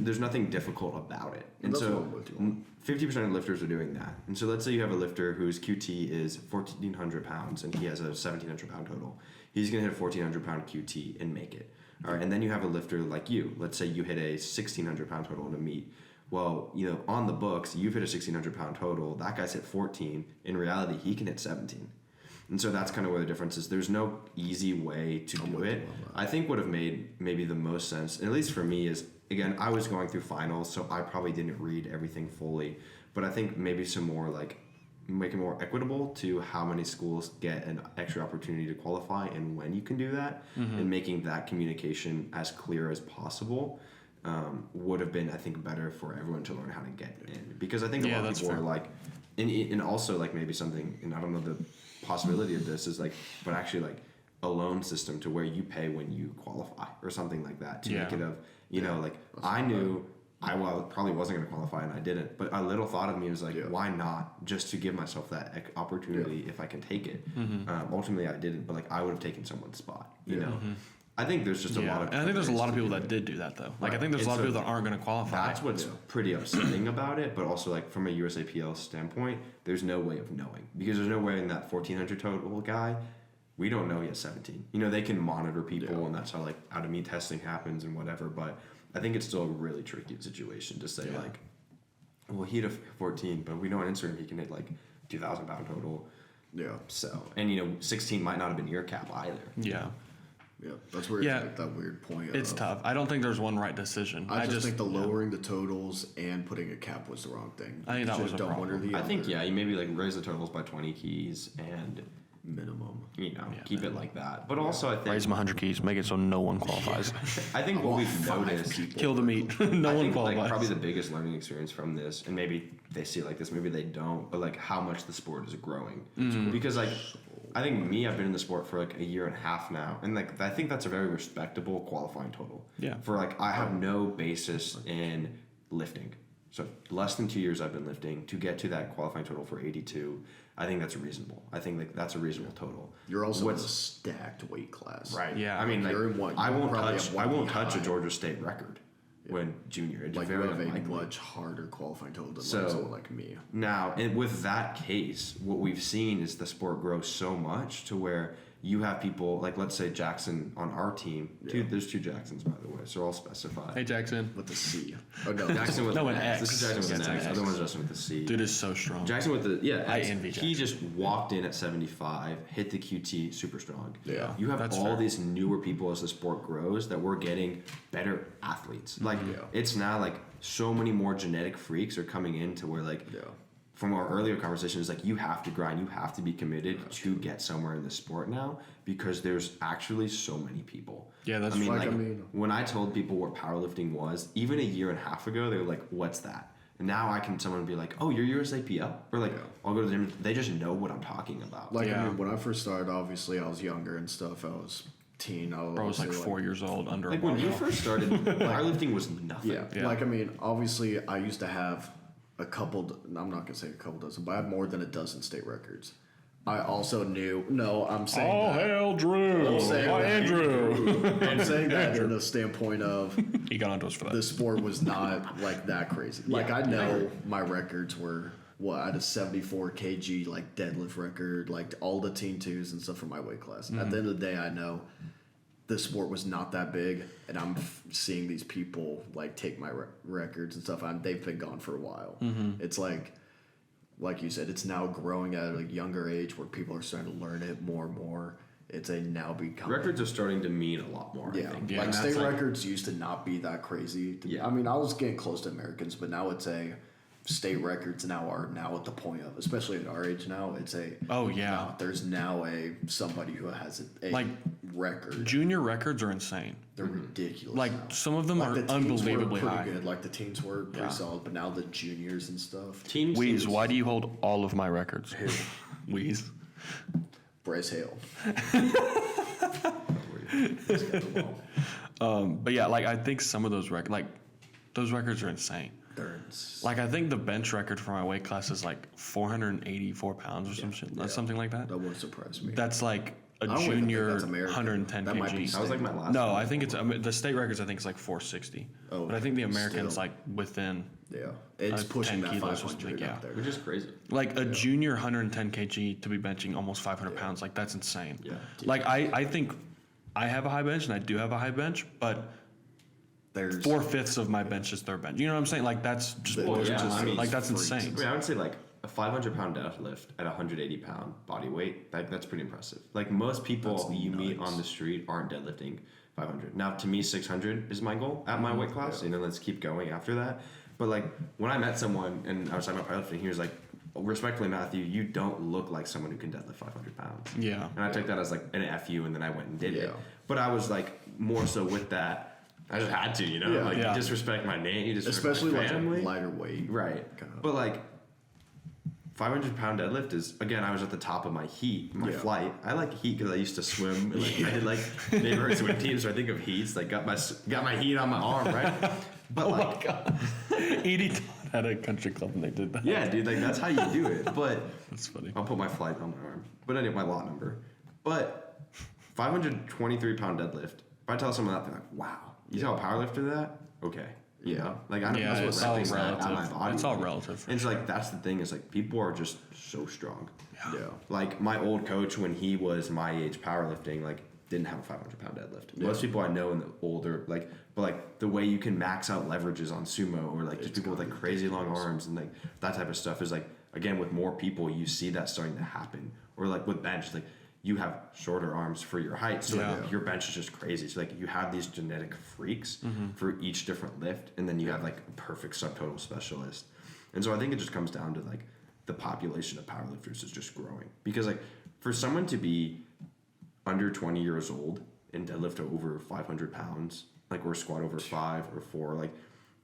[SPEAKER 2] there's nothing difficult about it. And
[SPEAKER 3] That's
[SPEAKER 2] so
[SPEAKER 3] what I'm with you on.
[SPEAKER 2] 50% of lifters are doing that. And so let's say you have a lifter whose QT is 1,400 pounds and he has a 1,700 pound total. He's going to hit a 1,400 pound QT and make it. All right. And then you have a lifter like you. Let's say you hit a 1,600 pound total in a meet. Well, on the books, you've hit a 1,600 pound total. That guy's hit 14. In reality, he can hit 17. And so that's kind of where the difference is. There's no easy way to do
[SPEAKER 3] with
[SPEAKER 2] it.
[SPEAKER 3] you on that.
[SPEAKER 2] I think would have made maybe the most sense, at least for me, is again, I was going through finals, so I probably didn't read everything fully. But I think maybe some more like make it more equitable to how many schools get an extra opportunity to qualify and when you can do that, and making that communication as clear as possible. Would have been, I think, better for everyone to learn how to get in, because I think a
[SPEAKER 1] Yeah,
[SPEAKER 2] lot of
[SPEAKER 1] that's
[SPEAKER 2] people
[SPEAKER 1] fair.
[SPEAKER 2] are like, and also like maybe something, and I don't know the possibility of this is like, but actually like a loan system to where you pay when you qualify or something like that to make
[SPEAKER 1] Yeah.
[SPEAKER 2] it of, like I knew probably wasn't going to qualify and I didn't, but a little thought of me was like,
[SPEAKER 3] Yeah.
[SPEAKER 2] why not just to give myself that opportunity if I can take it. Ultimately I didn't, but like I would have taken someone's spot, you know. I think there's just a
[SPEAKER 1] Yeah,
[SPEAKER 2] lot of
[SPEAKER 1] and I think there's a lot of
[SPEAKER 2] to
[SPEAKER 1] people
[SPEAKER 2] do
[SPEAKER 1] that
[SPEAKER 2] it.
[SPEAKER 1] did do that though. Like I
[SPEAKER 2] Right.
[SPEAKER 1] think there's a
[SPEAKER 2] And
[SPEAKER 1] lot of
[SPEAKER 2] so
[SPEAKER 1] people that aren't going to qualify.
[SPEAKER 2] That's what's pretty upsetting about it, but also like from a USAPL standpoint, there's no way of knowing, because there's no way in that 1,400 total guy, we don't know yet 17. They can monitor people,
[SPEAKER 3] Yeah.
[SPEAKER 2] and that's how like out of meet testing happens and whatever. But I think it's still a really tricky situation to say like, well, he hit a 14, but we know on Instagram he can hit like 2,000 pound total.
[SPEAKER 3] Yeah,
[SPEAKER 2] So, and 16 might not have been your cap either.
[SPEAKER 1] Yeah,
[SPEAKER 3] yeah, that's where
[SPEAKER 1] Yeah.
[SPEAKER 3] it's like that weird point.
[SPEAKER 1] it's
[SPEAKER 3] of,
[SPEAKER 1] tough. I don't think there's one right decision.
[SPEAKER 3] I just think the lowering the totals and putting a cap was the wrong thing.
[SPEAKER 1] I think that
[SPEAKER 3] You
[SPEAKER 1] was
[SPEAKER 3] should
[SPEAKER 1] a
[SPEAKER 3] have done one or
[SPEAKER 1] problem.
[SPEAKER 3] the
[SPEAKER 2] I think
[SPEAKER 3] other.
[SPEAKER 2] you maybe like raise the totals by 20 keys and
[SPEAKER 3] Minimum.
[SPEAKER 2] keep it like that. But also I think
[SPEAKER 1] raise them 100 keys, make it so no one qualifies.
[SPEAKER 2] I think what we've noticed.
[SPEAKER 1] Kill the meat. No
[SPEAKER 2] I
[SPEAKER 1] one
[SPEAKER 2] think
[SPEAKER 1] qualifies.
[SPEAKER 2] like probably the biggest learning experience from this, and maybe they see it like this, maybe they don't, but like how much the sport is growing. Because like I think I've been in the sport for like a year and a half now, and like I think that's a very respectable qualifying total.
[SPEAKER 1] Yeah.
[SPEAKER 2] For like I have no basis in lifting. So less than 2 years I've been lifting to get to that qualifying total for 82. I think that's reasonable. I think like that's a reasonable total.
[SPEAKER 3] You're also in a
[SPEAKER 2] What's-
[SPEAKER 3] stacked weight class.
[SPEAKER 2] Right.
[SPEAKER 1] Yeah.
[SPEAKER 2] I mean, like,
[SPEAKER 3] You're in one-
[SPEAKER 2] I
[SPEAKER 3] you
[SPEAKER 2] won't
[SPEAKER 3] probably
[SPEAKER 2] touch.
[SPEAKER 3] have
[SPEAKER 2] I
[SPEAKER 3] one
[SPEAKER 2] won't touch a
[SPEAKER 3] high.
[SPEAKER 2] Georgia State record when junior. It's
[SPEAKER 3] Like you
[SPEAKER 2] very
[SPEAKER 3] have a
[SPEAKER 2] unlikely.
[SPEAKER 3] much harder qualifying total than
[SPEAKER 2] So-
[SPEAKER 3] like someone like me.
[SPEAKER 2] Now, and with that case, what we've seen is the sport grow so much to where you have people like, let's say Jackson on our team. There's two Jacksons, by the way, so they're all specified.
[SPEAKER 1] Hey Jackson,
[SPEAKER 3] With the C. Oh no,
[SPEAKER 2] Jackson with
[SPEAKER 1] No,
[SPEAKER 2] an
[SPEAKER 1] an
[SPEAKER 2] X.
[SPEAKER 1] X.
[SPEAKER 2] This is Jackson with
[SPEAKER 1] Yeah,
[SPEAKER 2] an
[SPEAKER 1] it's
[SPEAKER 2] X.
[SPEAKER 1] an
[SPEAKER 2] Other
[SPEAKER 1] X.
[SPEAKER 2] one's Jackson with the C.
[SPEAKER 1] dude is so strong.
[SPEAKER 2] Jackson with the
[SPEAKER 1] I
[SPEAKER 2] X,
[SPEAKER 1] envy
[SPEAKER 2] he
[SPEAKER 1] Jackson.
[SPEAKER 2] just walked in at 75, hit the QT, super strong.
[SPEAKER 3] Yeah,
[SPEAKER 2] you have
[SPEAKER 1] that's
[SPEAKER 2] all
[SPEAKER 1] fair.
[SPEAKER 2] these newer people as the sport grows that we're getting better athletes. Like it's now like so many more genetic freaks are coming in to where like from our earlier conversations, like you have to grind, you have to be committed to get somewhere in the sport now, because there's actually so many people.
[SPEAKER 1] Yeah, that's
[SPEAKER 2] I mean,
[SPEAKER 3] like,
[SPEAKER 2] like
[SPEAKER 3] I mean-
[SPEAKER 2] when I told people what powerlifting was, even a year and a half ago, they were like, "What's that?" And now someone would be like, oh, you're USAPL? Or like, I'll go to the gym. They just know what I'm talking about.
[SPEAKER 3] Like,
[SPEAKER 1] Yeah.
[SPEAKER 3] I mean, when I first started, obviously, I was younger and stuff. I was teen.
[SPEAKER 1] I was like 4 years old under a
[SPEAKER 2] like when you
[SPEAKER 1] barbell.
[SPEAKER 2] first started, powerlifting was nothing.
[SPEAKER 3] Yeah. Like, I mean, obviously, I used to have a couple, I'm not going to say a couple dozen, but I had more than a dozen state records. I also knew, I'm saying
[SPEAKER 1] All
[SPEAKER 3] that.
[SPEAKER 1] hail Drew!
[SPEAKER 3] I'm saying
[SPEAKER 1] Why,
[SPEAKER 3] that.
[SPEAKER 1] Andrew!
[SPEAKER 3] I'm saying that in the standpoint of
[SPEAKER 1] He got onto us for that.
[SPEAKER 3] the sport was not like that crazy. Like, I know my records were, I had a 74 kg like deadlift record, like all the teen twos and stuff for my weight class. At the end of the day, I know the sport was not that big, and I'm seeing these people like take my records and stuff. They've been gone for a while. It's like you said, it's now growing at a younger age where people are starting to learn it more and more. It's a now becoming
[SPEAKER 2] Records are starting to mean a lot more, I think.
[SPEAKER 1] Yeah.
[SPEAKER 3] like
[SPEAKER 1] And
[SPEAKER 3] state records used to not be that crazy.
[SPEAKER 2] Yeah.
[SPEAKER 3] I mean, I was getting close to Americans, but now it's a state records now are now at the point of, especially at our age now, it's a
[SPEAKER 1] Oh, yeah.
[SPEAKER 3] there's now somebody who has a
[SPEAKER 1] Like,
[SPEAKER 3] record.
[SPEAKER 1] Junior records are insane.
[SPEAKER 3] They're ridiculous.
[SPEAKER 1] Like
[SPEAKER 3] now.
[SPEAKER 1] some of them
[SPEAKER 3] Like
[SPEAKER 1] are
[SPEAKER 3] the teens
[SPEAKER 1] unbelievably
[SPEAKER 3] were pretty
[SPEAKER 1] high.
[SPEAKER 3] good. Like the teens were pretty
[SPEAKER 1] Yeah.
[SPEAKER 3] solid, but now the juniors and stuff.
[SPEAKER 2] Team
[SPEAKER 1] Weeze,
[SPEAKER 2] seems-
[SPEAKER 1] why do you hold all of my records? Wheeze.
[SPEAKER 3] Bryce Hale.
[SPEAKER 1] But yeah, like I think some of those those records are insane. Like I think the bench record for my weight class is like 484 pounds or some shit, something like that.
[SPEAKER 3] That wouldn't surprise me.
[SPEAKER 1] That's like a
[SPEAKER 3] I don't even think
[SPEAKER 1] junior
[SPEAKER 3] that's American.
[SPEAKER 1] 110
[SPEAKER 3] That might be
[SPEAKER 1] kg.
[SPEAKER 2] That was like my last
[SPEAKER 1] No,
[SPEAKER 2] one.
[SPEAKER 1] I think it's the state records. I think it's like 460.
[SPEAKER 3] Oh,
[SPEAKER 1] but I think the Americans
[SPEAKER 3] still.
[SPEAKER 1] like within
[SPEAKER 3] Yeah, it's
[SPEAKER 1] 10
[SPEAKER 3] pushing that
[SPEAKER 1] kilos or
[SPEAKER 3] 500
[SPEAKER 1] something, yeah.
[SPEAKER 3] out there.
[SPEAKER 2] Which is crazy.
[SPEAKER 1] like a junior 110 kg to be benching almost 500 pounds. Like that's insane.
[SPEAKER 2] Yeah.
[SPEAKER 1] Like I think I have a high bench and I do have a high bench, but
[SPEAKER 3] There's
[SPEAKER 1] 4/5 of my bench is their bench. You know what I'm saying? Like that's just
[SPEAKER 3] Well,
[SPEAKER 1] blows
[SPEAKER 2] yeah,
[SPEAKER 1] my-
[SPEAKER 2] I mean,
[SPEAKER 1] like that's
[SPEAKER 3] freaks.
[SPEAKER 1] insane.
[SPEAKER 2] I mean, I would say like a 500-pound deadlift at a 180-pound body weight. That's pretty impressive. Like most people
[SPEAKER 3] That's
[SPEAKER 2] you meet
[SPEAKER 3] nuts.
[SPEAKER 2] on the street aren't deadlifting 500. Now, to me, 600 is my goal at my weight class.
[SPEAKER 3] Yeah.
[SPEAKER 2] You know, let's keep going after that. But like when I met someone and I was talking about powerlifting, he was like, "Respectfully, Matthew, you don't look like someone who can deadlift 500 pounds."
[SPEAKER 1] Yeah.
[SPEAKER 2] And I took that as like an FU, and then I went and did it.
[SPEAKER 3] Yeah.
[SPEAKER 2] But I was like more so with that. I just had to, you know,
[SPEAKER 3] Yeah.
[SPEAKER 2] like
[SPEAKER 1] Yeah.
[SPEAKER 2] you disrespect my name, you disrespect
[SPEAKER 3] especially
[SPEAKER 2] my
[SPEAKER 3] like
[SPEAKER 2] family.
[SPEAKER 3] a lighter weight.
[SPEAKER 2] Right.
[SPEAKER 3] Kinda.
[SPEAKER 2] But like 500-pound deadlift is, again, I was at the top of my heat, my
[SPEAKER 3] Yeah.
[SPEAKER 2] flight. I like heat because I used to swim. And, like, I did like neighborhood swim teams, so I think of heats. Like got my heat on my arm, right? But like,
[SPEAKER 1] God. Edie taught at a country club and they did that.
[SPEAKER 2] yeah, dude, like that's how you do it. But
[SPEAKER 1] That's funny.
[SPEAKER 2] I'll put my flight on my arm. But anyway, my lot number. But 523-pound deadlift. If I tell someone that, they're like, "Wow, you tell a powerlifter that? Okay." You
[SPEAKER 3] Yeah.
[SPEAKER 2] know, like I don't
[SPEAKER 1] Yeah,
[SPEAKER 2] know
[SPEAKER 1] it's all
[SPEAKER 2] what's at my
[SPEAKER 1] relative.
[SPEAKER 2] body
[SPEAKER 1] It's all
[SPEAKER 2] weight.
[SPEAKER 1] relative.
[SPEAKER 2] And it's like that's the thing is like people are just so strong.
[SPEAKER 3] Yeah.
[SPEAKER 2] Like my old coach when he was my age powerlifting, like didn't have a 500-pound deadlift. Most people I know in the older like, but like the way you can max out leverages on sumo or like just people with like crazy long arms and like that type of stuff is like again with more people you see that starting to happen. Or like with bench, like you have shorter arms for your height, so like,
[SPEAKER 1] Yeah.
[SPEAKER 2] your bench is just crazy. So like you have these genetic freaks for each different lift, and then you have like a perfect subtotal specialist. And so I think it just comes down to like the population of powerlifters is just growing because like for someone to be under 20 years old and deadlift over 500 pounds, like or squat over 5 or 4, like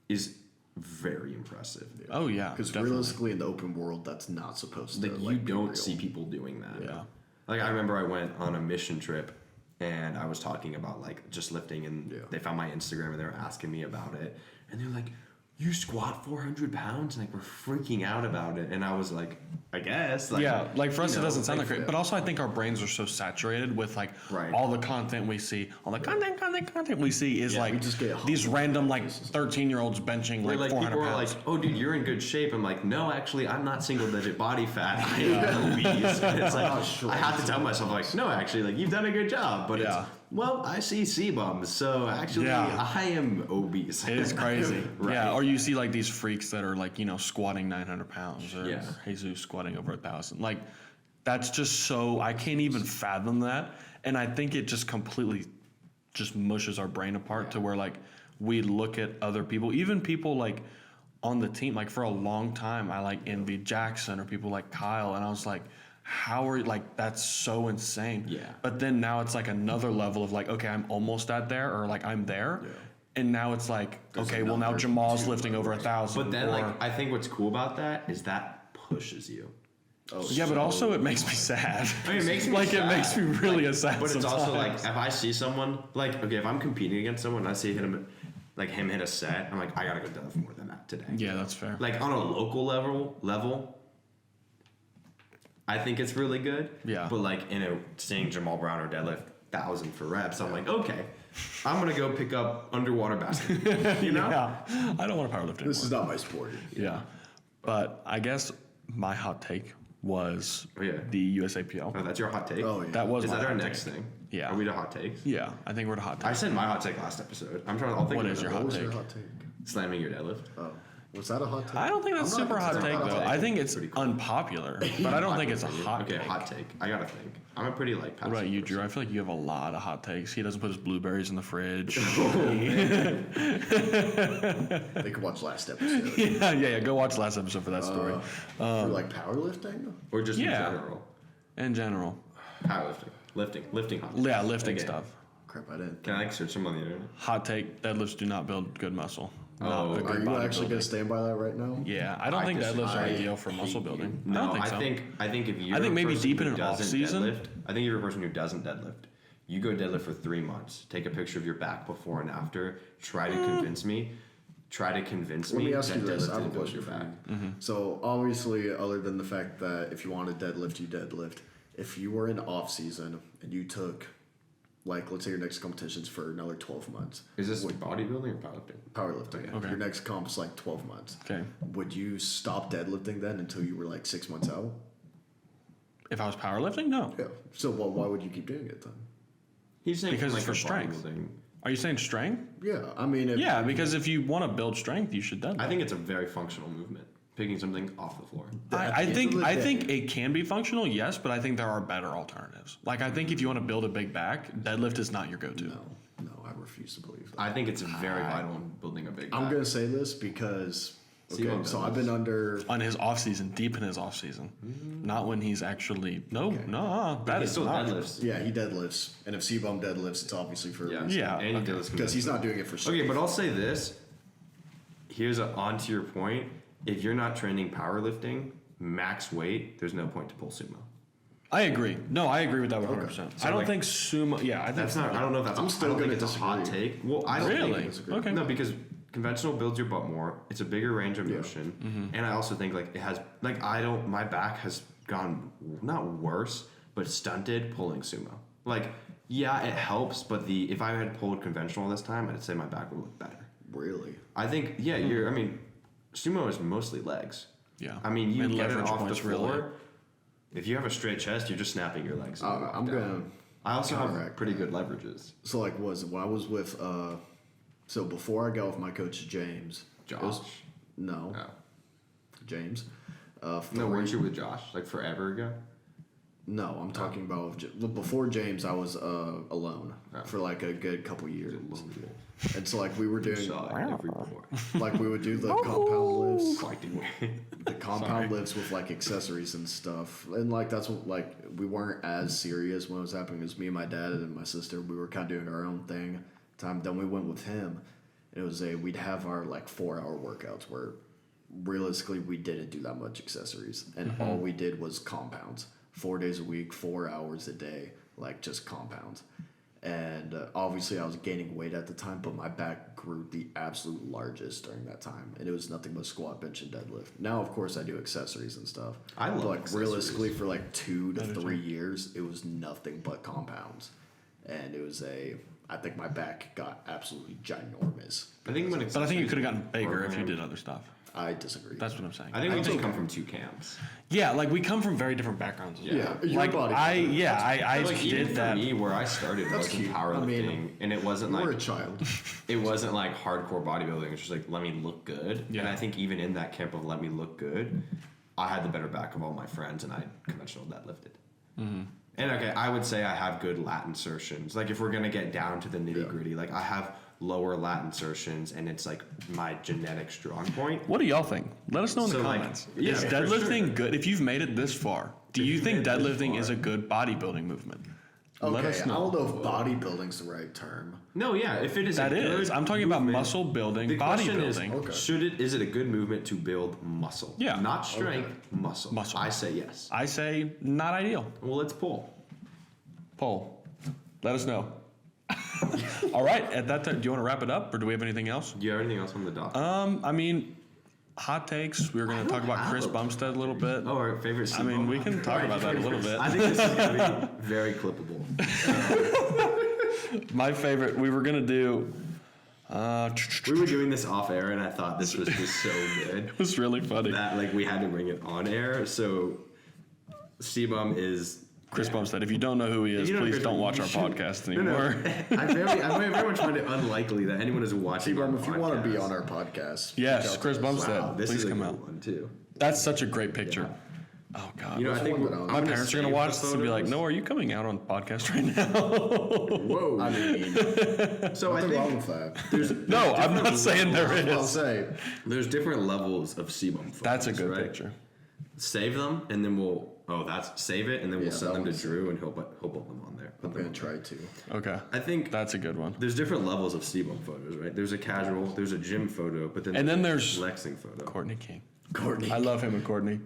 [SPEAKER 2] is very impressive.
[SPEAKER 1] Oh yeah.
[SPEAKER 3] Because
[SPEAKER 1] definitely.
[SPEAKER 3] realistically, in the open world, that's not supposed to.
[SPEAKER 2] Like you
[SPEAKER 3] like, be
[SPEAKER 2] don't
[SPEAKER 3] real.
[SPEAKER 2] see people doing that.
[SPEAKER 1] Yeah.
[SPEAKER 2] Like I remember I went on a mission trip and I was talking about like just lifting and
[SPEAKER 3] Yeah.
[SPEAKER 2] they found my Instagram and they were asking me about it and they're like, "You squat 400 pounds?" And like we're freaking out about it. And I was like, I guess. Like,
[SPEAKER 1] Yeah, like for us,
[SPEAKER 2] you
[SPEAKER 1] it
[SPEAKER 2] know,
[SPEAKER 1] doesn't sound like
[SPEAKER 2] like,
[SPEAKER 1] great, but also I think our brains are so saturated with like
[SPEAKER 2] Right.
[SPEAKER 1] all the content we see, all the content we see is like
[SPEAKER 3] we just get
[SPEAKER 1] these
[SPEAKER 3] humbled
[SPEAKER 1] random
[SPEAKER 3] by
[SPEAKER 1] like
[SPEAKER 3] this.
[SPEAKER 1] 13-year-olds benching
[SPEAKER 2] Where,
[SPEAKER 1] like
[SPEAKER 2] like
[SPEAKER 1] 400
[SPEAKER 2] people are
[SPEAKER 1] pounds.
[SPEAKER 2] like, "Oh, dude, you're in good shape." I'm like, "No, actually, I'm not single-digit body fat. I am obese." And it's like I have to tell myself, like, "No, actually, like you've done a good job." But
[SPEAKER 1] Yeah.
[SPEAKER 2] it's well, I see C-bums, so actually,
[SPEAKER 1] Yeah.
[SPEAKER 2] I am obese.
[SPEAKER 1] It is crazy.
[SPEAKER 2] Right.
[SPEAKER 1] Yeah, or you see like these freaks that are like, you know, squatting 900 pounds or
[SPEAKER 2] Yeah.
[SPEAKER 1] Jesus squatting over 1,000. Like, that's just so, I can't even fathom that. And I think it just completely just mushes our brain apart to where like we look at other people, even people like on the team, like for a long time, I like envied Jackson or people like Kyle. And I was like, how are you, like, that's so insane.
[SPEAKER 2] Yeah.
[SPEAKER 1] But then now it's like another level of like, okay, I'm almost at there or like I'm there.
[SPEAKER 3] Yeah.
[SPEAKER 1] and now it's like,
[SPEAKER 3] There's
[SPEAKER 1] okay, well now
[SPEAKER 3] another
[SPEAKER 1] Jamal's
[SPEAKER 3] 2
[SPEAKER 1] lifting over
[SPEAKER 3] levels.
[SPEAKER 1] 1,000.
[SPEAKER 2] But then,
[SPEAKER 1] or,
[SPEAKER 2] like, I think what's cool about that is that pushes you.
[SPEAKER 3] Oh,
[SPEAKER 1] yeah, but
[SPEAKER 3] so
[SPEAKER 1] also it makes me sad.
[SPEAKER 2] I mean, it makes me
[SPEAKER 1] like
[SPEAKER 2] sad.
[SPEAKER 1] it makes me really sad.
[SPEAKER 2] But it's also like
[SPEAKER 1] sometimes.
[SPEAKER 2] if I see someone like okay, if I'm competing against someone, and I see him hit a set, I'm like I gotta go deadlift more than that today.
[SPEAKER 1] yeah, that's fair.
[SPEAKER 2] Like on a local level, I think it's really good.
[SPEAKER 1] Yeah.
[SPEAKER 2] But like seeing Jamal Brown or deadlift 1,000 for reps, I'm like okay, I'm gonna go pick up underwater basket. You know?
[SPEAKER 1] Yeah, I don't want to powerlift anymore.
[SPEAKER 3] This is not my sport.
[SPEAKER 1] Yeah, but I guess my hot take was
[SPEAKER 2] Oh, yeah.
[SPEAKER 1] the USAPL.
[SPEAKER 2] Oh, that's your hot take.
[SPEAKER 3] Oh, yeah.
[SPEAKER 1] That was
[SPEAKER 2] Is
[SPEAKER 1] my
[SPEAKER 2] that our
[SPEAKER 1] hot
[SPEAKER 2] next
[SPEAKER 1] take.
[SPEAKER 2] thing?
[SPEAKER 1] Yeah.
[SPEAKER 2] Are we to hot takes?
[SPEAKER 1] Yeah, I think we're at a hot
[SPEAKER 2] I
[SPEAKER 1] take.
[SPEAKER 2] said my hot take last episode. I'm trying. I'll think
[SPEAKER 1] What
[SPEAKER 2] of
[SPEAKER 1] is your
[SPEAKER 2] another
[SPEAKER 3] What
[SPEAKER 1] hot
[SPEAKER 3] was your
[SPEAKER 1] take?
[SPEAKER 3] hot take?
[SPEAKER 2] Slamming your deadlift.
[SPEAKER 3] Oh, was that a hot take?
[SPEAKER 1] I don't think that's
[SPEAKER 3] I'm not
[SPEAKER 1] super hot
[SPEAKER 3] considering
[SPEAKER 1] take
[SPEAKER 3] it a
[SPEAKER 1] though.
[SPEAKER 3] hot
[SPEAKER 1] I
[SPEAKER 3] take.
[SPEAKER 1] think it's
[SPEAKER 2] Pretty cool.
[SPEAKER 1] unpopular, but I don't think it's a hot
[SPEAKER 2] Okay,
[SPEAKER 1] take.
[SPEAKER 2] hot take. I gotta think. I'm a pretty like.
[SPEAKER 1] What about you, Drew? I feel like you have a lot of hot takes. He doesn't put his blueberries in the fridge.
[SPEAKER 3] They could watch last episode.
[SPEAKER 1] yeah. Go watch last episode for that story.
[SPEAKER 3] For like powerlifting?
[SPEAKER 2] Or just
[SPEAKER 1] Yeah.
[SPEAKER 2] in general.
[SPEAKER 1] In general,
[SPEAKER 2] Powerlifting. Lifting hot.
[SPEAKER 1] yeah, lifting
[SPEAKER 2] Okay.
[SPEAKER 1] stuff.
[SPEAKER 3] Crap, I didn't.
[SPEAKER 2] Can I search them on the internet?
[SPEAKER 1] Hot take: deadlifts do not build good muscle. Not
[SPEAKER 2] Oh,
[SPEAKER 1] a
[SPEAKER 2] are
[SPEAKER 1] good
[SPEAKER 3] Are you actually
[SPEAKER 1] bodybuilding.
[SPEAKER 3] going to stand by that right now?
[SPEAKER 1] Yeah, I don't
[SPEAKER 2] I
[SPEAKER 1] think
[SPEAKER 2] disagree.
[SPEAKER 1] deadlifts are
[SPEAKER 2] I
[SPEAKER 1] ideal for muscle building. I
[SPEAKER 2] No,
[SPEAKER 1] don't think so.
[SPEAKER 2] I think if you're
[SPEAKER 1] I think
[SPEAKER 2] a
[SPEAKER 1] maybe
[SPEAKER 2] person
[SPEAKER 1] deep in
[SPEAKER 2] who
[SPEAKER 1] an
[SPEAKER 2] doesn't
[SPEAKER 1] off-season.
[SPEAKER 2] deadlift, I think if you're a person who doesn't deadlift, you go deadlift for 3 months. Take a picture of your back before and after. Try to convince me. Try to convince
[SPEAKER 3] Let
[SPEAKER 2] me
[SPEAKER 3] me ask
[SPEAKER 2] that
[SPEAKER 3] you this. I
[SPEAKER 2] deadlift
[SPEAKER 3] have a
[SPEAKER 2] didn't build
[SPEAKER 3] question
[SPEAKER 2] your
[SPEAKER 3] for
[SPEAKER 2] back.
[SPEAKER 3] you. So obviously, other than the fact that if you want to deadlift, you deadlift. If you were in off season and you took, like, let's say your next competition's for another 12 months.
[SPEAKER 2] Is this bodybuilding or powerlifting?
[SPEAKER 3] Powerlifting.
[SPEAKER 1] Okay.
[SPEAKER 3] Your next comp's like 12 months.
[SPEAKER 1] Okay.
[SPEAKER 3] Would you stop deadlifting then until you were like 6 months out?
[SPEAKER 1] If I was powerlifting, no.
[SPEAKER 3] Yeah. So why would you keep doing it then?
[SPEAKER 2] He's saying
[SPEAKER 1] Because
[SPEAKER 2] from,
[SPEAKER 1] it's
[SPEAKER 2] like,
[SPEAKER 1] for
[SPEAKER 2] a
[SPEAKER 1] strength.
[SPEAKER 2] bodybuilding-
[SPEAKER 1] Are you saying strength?
[SPEAKER 3] Yeah. I mean, if,
[SPEAKER 1] Yeah, because if you want to build strength, you should deadlift.
[SPEAKER 2] I think it's a very functional movement. Picking something off the floor.
[SPEAKER 1] I
[SPEAKER 3] the
[SPEAKER 1] think
[SPEAKER 3] end of the
[SPEAKER 1] I
[SPEAKER 3] day-
[SPEAKER 1] think it can be functional, yes, but I think there are better alternatives. Like I think if you want to build a big back, deadlift is not your go-to.
[SPEAKER 3] No, I refuse to believe that.
[SPEAKER 2] I think it's very vital in building a big
[SPEAKER 3] I'm
[SPEAKER 2] back.
[SPEAKER 3] gonna say this because
[SPEAKER 2] See what
[SPEAKER 3] okay,
[SPEAKER 2] I'm
[SPEAKER 3] so
[SPEAKER 2] doing.
[SPEAKER 3] I've been under.
[SPEAKER 1] On his off season, deep in his off season, not when he's actually that
[SPEAKER 2] He
[SPEAKER 1] is
[SPEAKER 2] still
[SPEAKER 1] not.
[SPEAKER 2] deadlifts.
[SPEAKER 3] Yeah, he deadlifts, and if C-Bum deadlifts, it's obviously for a
[SPEAKER 2] Yeah.
[SPEAKER 3] reason.
[SPEAKER 1] Yeah,
[SPEAKER 2] And he
[SPEAKER 1] okay.
[SPEAKER 2] does
[SPEAKER 3] Because he's not doing it for
[SPEAKER 2] Okay, but I'll say this. Here's on to your point. If you're not training powerlifting, max weight, there's no point to pull sumo.
[SPEAKER 1] I agree. No, I agree with that 100%.
[SPEAKER 2] So,
[SPEAKER 1] I don't
[SPEAKER 2] like,
[SPEAKER 1] think sumo. Yeah, I think
[SPEAKER 2] That's not. I don't know if that's.
[SPEAKER 3] I'm
[SPEAKER 2] I
[SPEAKER 3] still
[SPEAKER 2] don't think
[SPEAKER 3] gonna
[SPEAKER 2] it's a hot
[SPEAKER 3] disagree.
[SPEAKER 2] take. Well, I don't
[SPEAKER 1] Really?
[SPEAKER 2] think.
[SPEAKER 1] Okay.
[SPEAKER 2] No, because conventional builds your butt more. It's a bigger range of motion, and I also think like it has like I don't. My back has gone not worse, but stunted pulling sumo. Like yeah, it helps, but if I had pulled conventional this time, I'd say my back would look better.
[SPEAKER 3] Really.
[SPEAKER 2] I think yeah, you're. I mean, sumo is mostly legs.
[SPEAKER 1] Yeah.
[SPEAKER 2] I mean, you
[SPEAKER 1] And
[SPEAKER 2] get it
[SPEAKER 1] leverage
[SPEAKER 2] off the
[SPEAKER 1] points,
[SPEAKER 2] floor.
[SPEAKER 1] really.
[SPEAKER 2] If you have a straight chest, you're just snapping your legs. and
[SPEAKER 3] I'm
[SPEAKER 2] down.
[SPEAKER 3] gonna.
[SPEAKER 2] I also have
[SPEAKER 3] counteract
[SPEAKER 2] pretty good leverages.
[SPEAKER 3] So like, when I was with, so before I got with my coach James. it was-
[SPEAKER 2] Josh.
[SPEAKER 3] no,
[SPEAKER 2] Oh.
[SPEAKER 3] James.
[SPEAKER 2] No, weren't you with Josh like forever ago?
[SPEAKER 3] No, I'm talking about before James. I was alone
[SPEAKER 2] Oh.
[SPEAKER 3] for like a good couple years, and so like we were doing
[SPEAKER 2] Every before.
[SPEAKER 3] like we would do the compound lifts.
[SPEAKER 2] Fighting.
[SPEAKER 3] The compound lifts with like accessories and stuff, and like that's what like we weren't as serious when it was happening. It was me and my dad and my sister. We were kind of doing our own thing. Then we went with him. It was we'd have our like 4-hour workouts where realistically we didn't do that much accessories, and all we did was compounds. 4 days a week, 4 hours a day, like just compounds. And obviously, I was gaining weight at the time, but my back grew the absolute largest during that time, and it was nothing but squat, bench, and deadlift. Now, of course, I do accessories and stuff.
[SPEAKER 2] I love
[SPEAKER 3] but like
[SPEAKER 2] accessories.
[SPEAKER 3] realistically, for like 2 to 3 years, it was nothing but compounds, and it was I think my back got absolutely ginormous.
[SPEAKER 2] I think when
[SPEAKER 1] But I think you could have gotten bigger if you
[SPEAKER 2] Program.
[SPEAKER 1] did other stuff.
[SPEAKER 3] I disagree.
[SPEAKER 1] That's what I'm saying.
[SPEAKER 2] I think we just come from two camps.
[SPEAKER 1] Yeah, like we come from very different backgrounds. As well.
[SPEAKER 3] Yeah, your
[SPEAKER 1] Like
[SPEAKER 3] body.
[SPEAKER 1] I
[SPEAKER 2] Like even
[SPEAKER 1] did
[SPEAKER 2] for
[SPEAKER 1] that.
[SPEAKER 2] me, where I started
[SPEAKER 3] That's
[SPEAKER 2] wasn't
[SPEAKER 3] cute.
[SPEAKER 2] powerlifting,
[SPEAKER 3] I mean,
[SPEAKER 2] and it wasn't
[SPEAKER 3] You were a
[SPEAKER 2] like
[SPEAKER 3] child.
[SPEAKER 2] it wasn't like hardcore bodybuilding. It was just like let me look good.
[SPEAKER 1] Yeah.
[SPEAKER 2] And I think even in that camp of let me look good, I had the better back of all my friends, and I conventional deadlifted.
[SPEAKER 1] Mm-hmm.
[SPEAKER 2] And okay, I would say I have good lat insertions. Like if we're gonna get down to the nitty gritty, like I have lower lat insertions, and it's like my genetic strong point.
[SPEAKER 1] What do y'all think? Let us know in the
[SPEAKER 2] So, like,
[SPEAKER 1] comments.
[SPEAKER 2] yeah,
[SPEAKER 1] Is
[SPEAKER 2] for
[SPEAKER 1] deadlifting
[SPEAKER 2] sure.
[SPEAKER 1] good? If you've made it this far, do you
[SPEAKER 2] you
[SPEAKER 1] think
[SPEAKER 2] made it this
[SPEAKER 1] deadlifting
[SPEAKER 2] far.
[SPEAKER 1] is a good bodybuilding movement? Let
[SPEAKER 3] Okay,
[SPEAKER 1] us
[SPEAKER 3] I
[SPEAKER 1] know.
[SPEAKER 3] don't know if bodybuilding's the right term.
[SPEAKER 2] No, yeah. If it is
[SPEAKER 1] That
[SPEAKER 2] a good
[SPEAKER 1] is. I'm talking about
[SPEAKER 2] movement,
[SPEAKER 1] muscle building,
[SPEAKER 2] the question is,
[SPEAKER 1] bodybuilding.
[SPEAKER 2] is it a good movement to build muscle?
[SPEAKER 1] Yeah.
[SPEAKER 2] Not strength, muscle.
[SPEAKER 1] Muscle.
[SPEAKER 2] I say yes.
[SPEAKER 1] I say not ideal.
[SPEAKER 2] Well, let's pull.
[SPEAKER 1] Poll. Let us know. All right. At that time, do you want to wrap it up, or do we have anything else?
[SPEAKER 2] Do you have anything else on the dock?
[SPEAKER 1] I mean, hot takes. We were going to talk about Chris Bumstead a little bit.
[SPEAKER 2] Oh, our favorite.
[SPEAKER 1] I mean, we can talk about that a little bit.
[SPEAKER 2] I think this is going to be very clippable.
[SPEAKER 1] My favorite. We were going to do.
[SPEAKER 2] We were doing this off air, and I thought this was just so good
[SPEAKER 1] It was really funny.
[SPEAKER 2] that like we had to bring it on air. So, C-Bum is.
[SPEAKER 1] Chris Bumstead. If you don't know who he is,
[SPEAKER 2] If you don't know
[SPEAKER 1] please
[SPEAKER 2] Chris
[SPEAKER 1] don't
[SPEAKER 2] Bum-
[SPEAKER 1] watch
[SPEAKER 2] you
[SPEAKER 1] our
[SPEAKER 2] should-
[SPEAKER 1] podcast
[SPEAKER 2] No, no.
[SPEAKER 1] anymore.
[SPEAKER 2] I very much find it unlikely that anyone is watching.
[SPEAKER 3] T-Bum,
[SPEAKER 2] our
[SPEAKER 3] if you want to be
[SPEAKER 2] podcast.
[SPEAKER 3] on our podcast,
[SPEAKER 1] Yes,
[SPEAKER 3] reach out to
[SPEAKER 1] Chris
[SPEAKER 3] us.
[SPEAKER 1] Bumstead.
[SPEAKER 2] Wow, this
[SPEAKER 1] Please
[SPEAKER 2] is a
[SPEAKER 1] come
[SPEAKER 2] good
[SPEAKER 1] out.
[SPEAKER 2] one too.
[SPEAKER 1] That's such a great picture. Oh God.
[SPEAKER 2] You know, I
[SPEAKER 3] There's
[SPEAKER 2] think
[SPEAKER 3] one that
[SPEAKER 2] I'm
[SPEAKER 1] my
[SPEAKER 2] gonna
[SPEAKER 1] parents are
[SPEAKER 2] save
[SPEAKER 1] gonna watch
[SPEAKER 2] the
[SPEAKER 1] this and be like,
[SPEAKER 2] photos.
[SPEAKER 1] "No, are you coming out on podcast right now?"
[SPEAKER 2] Whoa.
[SPEAKER 3] I mean,
[SPEAKER 2] So I
[SPEAKER 3] nothing wrong
[SPEAKER 2] think
[SPEAKER 3] with that.
[SPEAKER 2] there's
[SPEAKER 1] No, I'm not saying there
[SPEAKER 3] I'll
[SPEAKER 1] is.
[SPEAKER 3] say,
[SPEAKER 2] there's different levels of C-Bum photos.
[SPEAKER 1] That's a good
[SPEAKER 2] right?
[SPEAKER 1] picture.
[SPEAKER 2] Save them, and then we'll save it, and then we'll
[SPEAKER 3] Yeah,
[SPEAKER 2] send
[SPEAKER 3] that
[SPEAKER 2] them to
[SPEAKER 3] one's-
[SPEAKER 2] Drew, and he'll put them on there.
[SPEAKER 3] I'm gonna try to.
[SPEAKER 1] Okay,
[SPEAKER 2] I think
[SPEAKER 1] that's a good one.
[SPEAKER 2] there's different levels of C-Bum photos, right? There's a casual, there's a gym photo, but then
[SPEAKER 1] And then there's
[SPEAKER 2] Lexing photo.
[SPEAKER 1] Courtney King.
[SPEAKER 3] Courtney.
[SPEAKER 1] I love him and Courtney.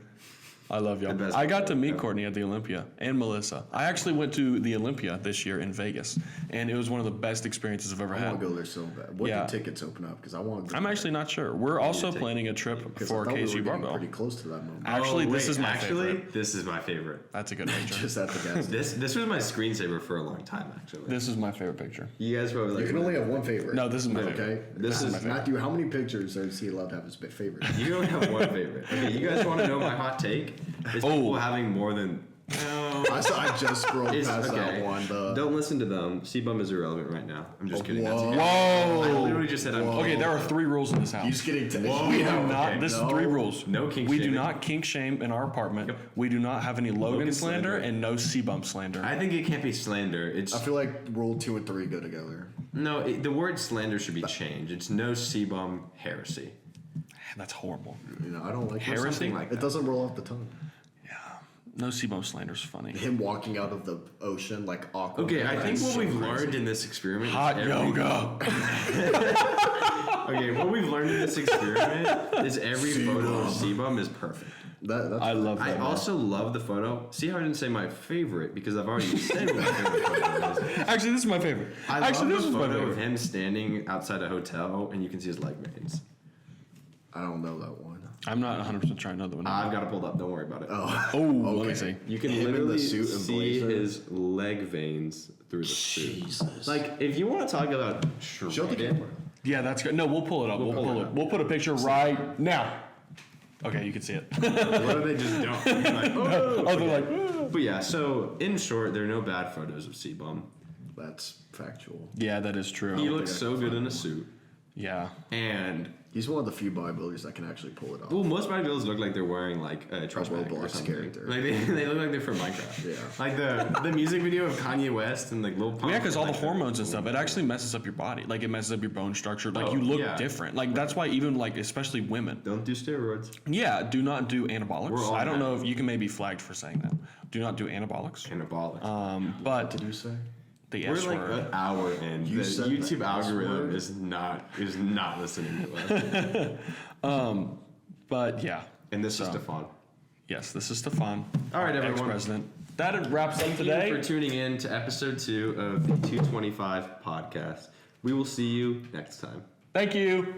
[SPEAKER 1] I love y'all.
[SPEAKER 2] The best
[SPEAKER 1] I got to
[SPEAKER 2] photo,
[SPEAKER 1] meet
[SPEAKER 2] yeah.
[SPEAKER 1] Courtney at the Olympia and Melissa. I actually went to the Olympia this year in Vegas, and it was one of the best experiences I've ever
[SPEAKER 3] I want
[SPEAKER 1] had.
[SPEAKER 3] to go there so bad. What
[SPEAKER 1] Yeah.
[SPEAKER 3] do tickets open up? Because I want to go.
[SPEAKER 1] I'm actually not sure. We're also
[SPEAKER 2] take-
[SPEAKER 1] planning a trip
[SPEAKER 3] Because
[SPEAKER 1] for
[SPEAKER 3] I thought we were
[SPEAKER 1] KSU
[SPEAKER 3] getting
[SPEAKER 1] Barbell.
[SPEAKER 3] pretty close to that moment.
[SPEAKER 1] Actually, this is my
[SPEAKER 2] actually,
[SPEAKER 1] favorite.
[SPEAKER 2] this is my favorite.
[SPEAKER 1] That's a good picture.
[SPEAKER 3] Just at the gas.
[SPEAKER 2] This was my screensaver for a long time, actually.
[SPEAKER 1] This is my favorite picture.
[SPEAKER 2] You guys probably like.
[SPEAKER 3] You can only have one favorite.
[SPEAKER 1] No, this is my
[SPEAKER 3] okay?
[SPEAKER 1] favorite.
[SPEAKER 2] This is
[SPEAKER 1] my favorite.
[SPEAKER 3] Matthew. How many pictures is he allowed to have as favorite?
[SPEAKER 2] You only have one favorite. Okay, you guys want to know my hot take? Is people having more than.
[SPEAKER 3] I just scrolled
[SPEAKER 2] Is,
[SPEAKER 3] past
[SPEAKER 2] okay.
[SPEAKER 3] that one.
[SPEAKER 2] Don't listen to them. C-Bum is irrelevant right now. I'm just kidding. That's
[SPEAKER 3] Whoa.
[SPEAKER 2] okay. I
[SPEAKER 1] Whoa.
[SPEAKER 2] literally just said I'm.
[SPEAKER 1] Okay, there are 3 rules in this house.
[SPEAKER 3] He's getting to.
[SPEAKER 2] Whoa.
[SPEAKER 1] We do
[SPEAKER 2] Oh,
[SPEAKER 1] not.
[SPEAKER 2] okay.
[SPEAKER 1] This
[SPEAKER 3] No.
[SPEAKER 1] is 3 rules.
[SPEAKER 2] No kink
[SPEAKER 1] We do
[SPEAKER 2] shaming.
[SPEAKER 1] not kink shame in our apartment. We do not have any Logan slander
[SPEAKER 2] slander.
[SPEAKER 1] and no C-bump slander.
[SPEAKER 2] I think it can't be slander. It's
[SPEAKER 3] I feel like rule 2 and 3 go together.
[SPEAKER 2] no. The word slander should be changed. It's no C-Bum heresy.
[SPEAKER 1] That's horrible.
[SPEAKER 3] You know, I don't like
[SPEAKER 1] Heresy?
[SPEAKER 2] Something like
[SPEAKER 3] It
[SPEAKER 2] that.
[SPEAKER 3] doesn't roll off the tongue.
[SPEAKER 1] No C-bump slander's funny.
[SPEAKER 3] Him walking out of the ocean like awkward.
[SPEAKER 2] Okay, I think
[SPEAKER 3] That's
[SPEAKER 2] what
[SPEAKER 3] so
[SPEAKER 2] we've
[SPEAKER 3] crazy.
[SPEAKER 2] learned in this experiment.
[SPEAKER 1] Hot
[SPEAKER 2] is
[SPEAKER 1] yoga.
[SPEAKER 2] Okay, what we've learned in this experiment is every photo of C-Bum is perfect.
[SPEAKER 3] That's
[SPEAKER 1] I love
[SPEAKER 2] I
[SPEAKER 1] that.
[SPEAKER 2] also love the photo. See how I didn't say my favorite because I've already said what my favorite photo is.
[SPEAKER 1] Actually, this is my favorite.
[SPEAKER 2] I
[SPEAKER 1] Actually,
[SPEAKER 2] love
[SPEAKER 1] this
[SPEAKER 2] the
[SPEAKER 1] is my
[SPEAKER 2] photo of
[SPEAKER 1] favorite.
[SPEAKER 2] him standing outside a hotel and you can see his leg veins.
[SPEAKER 3] I don't know that one.
[SPEAKER 1] I'm not 100% trying to know the one.
[SPEAKER 2] I've got it pulled up. Don't worry about it.
[SPEAKER 3] Oh,
[SPEAKER 1] Oh, let me
[SPEAKER 3] okay.
[SPEAKER 1] see.
[SPEAKER 2] You can
[SPEAKER 3] Him in the
[SPEAKER 2] literally
[SPEAKER 3] suit and
[SPEAKER 2] see
[SPEAKER 3] blazer?
[SPEAKER 2] his leg veins through the suit.
[SPEAKER 3] Jesus.
[SPEAKER 2] Like, if you want to talk about
[SPEAKER 3] Show the
[SPEAKER 2] shredded,
[SPEAKER 3] camera.
[SPEAKER 1] Yeah, that's good. No, we'll pull it up. We'll pull it. We'll put a picture right now. Okay, you can see it.
[SPEAKER 2] what if they just don't? You're like, oh.
[SPEAKER 1] Oh, they're like, "Ah."
[SPEAKER 2] But yeah, so in short, there are no bad photos of C-Bum.
[SPEAKER 3] That's factual.
[SPEAKER 1] yeah, that is
[SPEAKER 2] He
[SPEAKER 1] true.
[SPEAKER 2] looks so good in a suit.
[SPEAKER 1] Yeah.
[SPEAKER 2] And,
[SPEAKER 3] He's one of the few bodybuilders that can actually pull it off.
[SPEAKER 2] well, most bodybuilders look like they're wearing, like, a trash bag or
[SPEAKER 3] Roblox
[SPEAKER 2] something.
[SPEAKER 3] character.
[SPEAKER 2] Like, they look like they're from Minecraft.
[SPEAKER 3] Yeah.
[SPEAKER 2] Like, the music video of Kanye West and, like, Lil Pump.
[SPEAKER 1] Yeah, because all the
[SPEAKER 2] like,
[SPEAKER 1] hormones and stuff, it actually messes up your body. Like, it messes up your bone structure. Like,
[SPEAKER 2] Oh,
[SPEAKER 1] you look
[SPEAKER 2] yeah.
[SPEAKER 1] different. Like, that's why even, like, especially women.
[SPEAKER 2] Don't do steroids.
[SPEAKER 1] Yeah, do not do
[SPEAKER 2] We're
[SPEAKER 1] anabolics.
[SPEAKER 2] all
[SPEAKER 1] I don't know
[SPEAKER 2] men.
[SPEAKER 1] if you can maybe flagged for saying that. Do not do anabolics.
[SPEAKER 2] Anabolic.
[SPEAKER 3] What
[SPEAKER 1] But
[SPEAKER 3] did you say?
[SPEAKER 1] the
[SPEAKER 2] We're
[SPEAKER 1] S
[SPEAKER 2] like
[SPEAKER 1] word.
[SPEAKER 2] an hour in.
[SPEAKER 3] You
[SPEAKER 2] The
[SPEAKER 3] said
[SPEAKER 2] YouTube
[SPEAKER 3] the S
[SPEAKER 2] algorithm
[SPEAKER 3] word?
[SPEAKER 2] is not listening to us.
[SPEAKER 1] But yeah.
[SPEAKER 2] And this is
[SPEAKER 1] So,
[SPEAKER 2] Stefan.
[SPEAKER 1] Yes, this is Stefan.
[SPEAKER 2] All right, everyone.
[SPEAKER 1] Ex-president. That wraps up
[SPEAKER 2] Thank
[SPEAKER 1] today.
[SPEAKER 2] you for tuning in to episode 2 of the 225 podcast. We will see you next time.
[SPEAKER 1] Thank you.